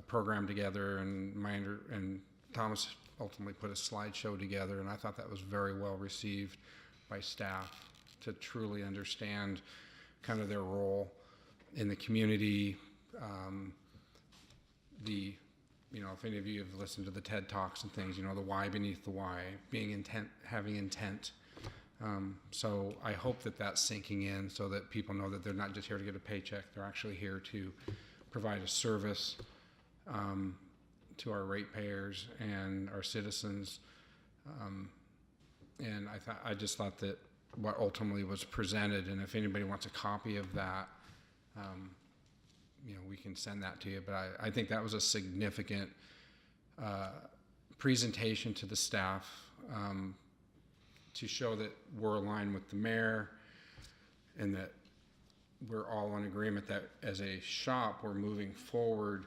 program together, and Thomas ultimately put a slideshow together, and I thought that was very well received by staff to truly understand kind of their role in the community. If any of you have listened to the TED Talks and things, the why beneath the why, having intent. So I hope that that's sinking in so that people know that they're not just here to get a paycheck, they're actually here to provide a service to our ratepayers and our citizens. And I just thought that what ultimately was presented, and if anybody wants a copy of that, we can send that to you. But I think that was a significant presentation to the staff to show that we're aligned with the mayor and that we're all in agreement that as a shop, we're moving forward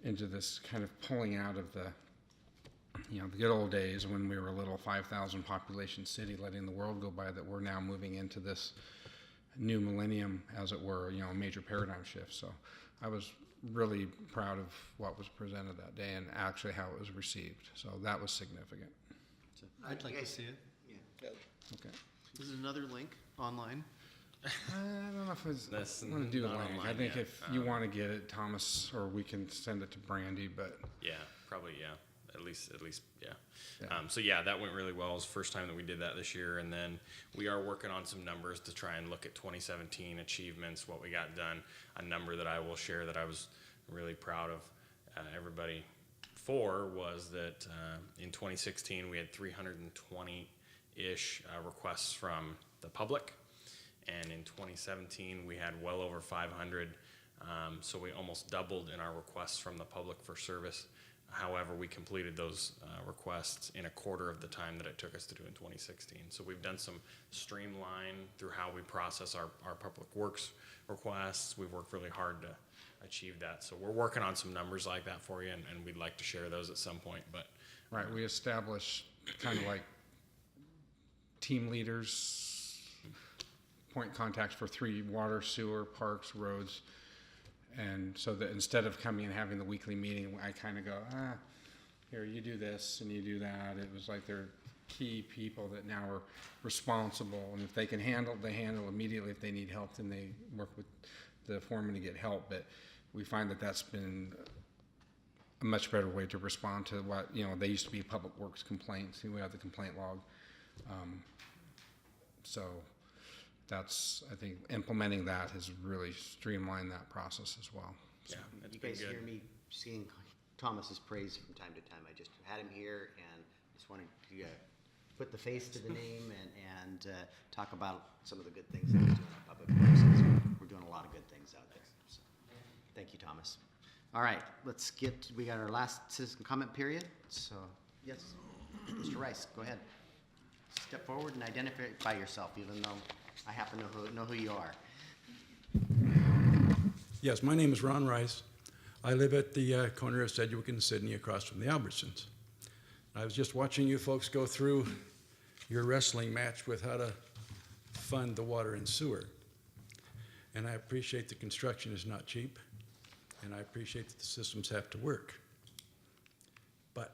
into this kind of pulling out of the good old days when we were a little 5,000 population city letting the world go by, that we're now moving into this new millennium, as it were, a major paradigm shift. So I was really proud of what was presented that day and actually how it was received. So that was significant. I'd like to see it. Yeah. Okay. This is another link online. I don't know if That's I want to do it not link. I online think yet. if you want to get it, Thomas, or we can send it to Brandy, but yeah, probably, yeah. At least, yeah. Yeah. So yeah, that went really well. It was the first time that we did that this year. And then we are working on some numbers to try and look at 2017 achievements, what we got done. A number that I will share that I was really proud of everybody for was that in 2016, we had 320-ish requests from the public. And in 2017, we had well over 500. So we almost doubled in our requests from the public for service. However, we completed those requests in a quarter of the time that it took us to do in 2016. So we've done some streamline through how we process our public works requests. We've worked really hard to achieve that. So we're working on some numbers like that for you, and we'd like to share those at some point. But right, we established kind of like team leaders, point contacts for 3 water, sewer, parks, roads. And so that instead of coming and having the weekly meeting, I kind of go, here, you do this and you do that. It was like they're key people that now are responsible, and if they can handle, they handle immediately. If they need help, then they work with the foreman to get help. But we find that that's been a much better way to respond to what, you know, they used to be public works complaints. We have the complaint log. So that's, I think, implementing that has really streamlined that process as well. Yeah, it's You been guys good. hear me singing Thomas's praise from time to time. I just had him here and just wanted to put the face to the name and talk about some of the good things that he's doing in public works. We're doing a lot of good things out there. So, thank you, Thomas. All right, we got our last citizen comment period. So, yes, Mr. Rice, go ahead. Step forward and identify yourself, even though I happen to know who you are. Yes, my name is Ron Rice. I live at the corner of Sedgwick and Sydney across from the Albertsons. I was just watching you folks go through your wrestling match with how to fund the water and sewer. And I appreciate the construction is not cheap, and I appreciate that the systems have to work. But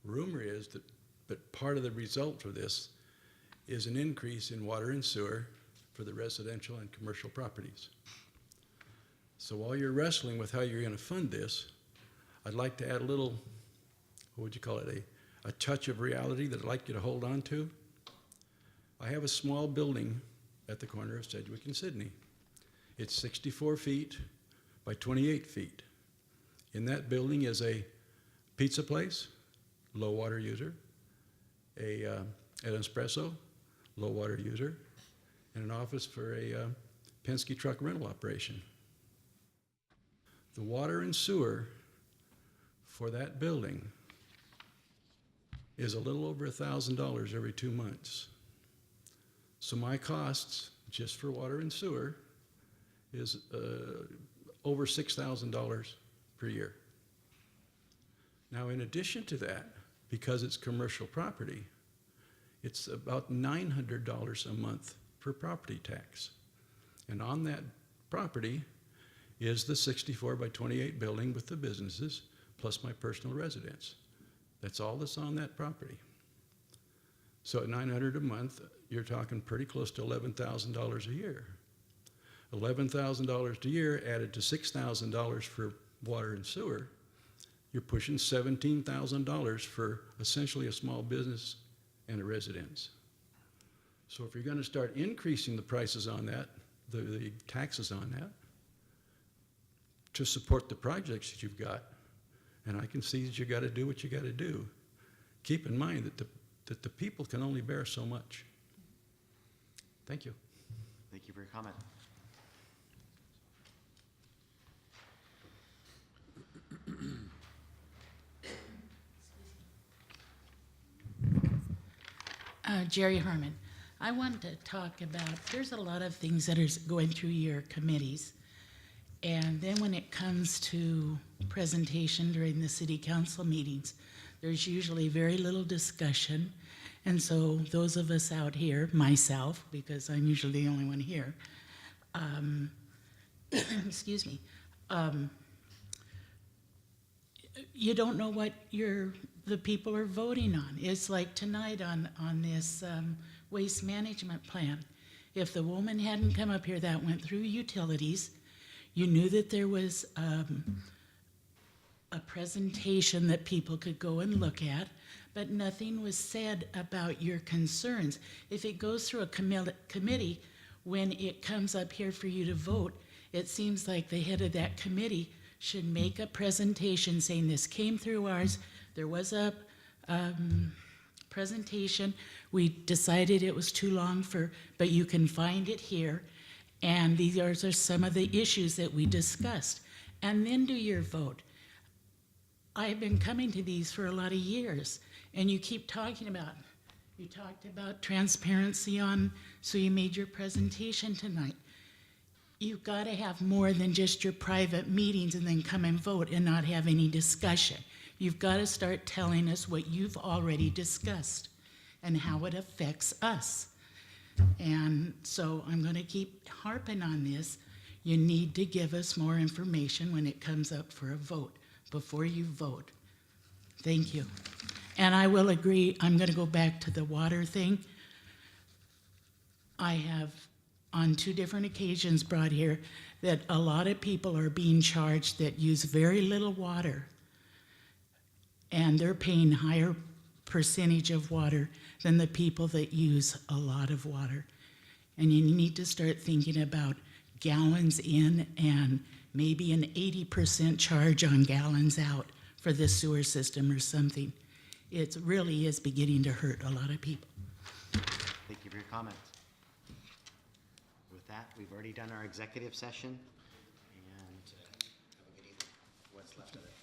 rumor is that part of the result for this is an increase in water and sewer for the residential and commercial properties. So while you're wrestling with how you're going to fund this, I'd like to add a little, what would you call it, a touch of reality that I'd like you to hold on to. I have a small building at the corner of Sedgwick and Sydney. It's 64 feet by 28 feet. In that building is a pizza place, low water user, an espresso, low water user, and an office for a Penske truck rental operation. The water and sewer for that building is a little over $1,000 every 2 months. So my costs just for water and sewer is over $6,000 per year. Now, in addition to that, because it's commercial property, it's about $900 a month for property tax. And on that property is the 64 by 28 building with the businesses, plus my personal residence. That's all that's on that property. So at $900 a month, you're talking pretty close to $11,000 a year. $11,000 a year added to $6,000 for water and sewer, you're pushing $17,000 for essentially a small business and a residence. So if you're going to start increasing the prices on that, the taxes on that, to support the projects that you've got, and I can see that you got to do what you got to do, keep in mind that the people can only bear so much. Thank you. Thank you for your comment. Jerry Herman. I wanted to talk about, there's a lot of things that are going through your committees. And then when it comes to presentation during the city council meetings, there's usually very little discussion. And so those of us out here, myself, because I'm usually the only one here, excuse me, you don't know what the people are voting on. It's like tonight on this waste management plan. If the woman hadn't come up here that went through utilities, you knew that there was a presentation that people could go and look at, but nothing was said about your concerns. If it goes through a committee, when it comes up here for you to vote, it seems like the head of that committee should make a presentation saying this came through ours, there was a presentation, we decided it was too long but you can find it here, and these are some of the issues that we discussed, and then do your vote. I've been coming to these for a lot of years, and you keep talking about, you talked about transparency so you made your presentation tonight. You've got to have more than just your private meetings and then come and vote and not have any discussion. You've got to start telling us what you've already discussed and how it affects us. And so I'm going to keep harping on this. You need to give us more information when it comes up for a vote, before you vote. Thank you. And I will agree, I'm going to go back to the water thing. I have, on 2 different occasions, brought here that a lot of people are being charged that use very little water, and they're paying higher percentage of water than the people that use a lot of water. And you need to start thinking about gallons in and maybe an 80% charge on gallons out for the sewer system or something. It really is beginning to hurt a lot of people. Thank you for your comments. With that, we've already done our executive session, and what's left of it?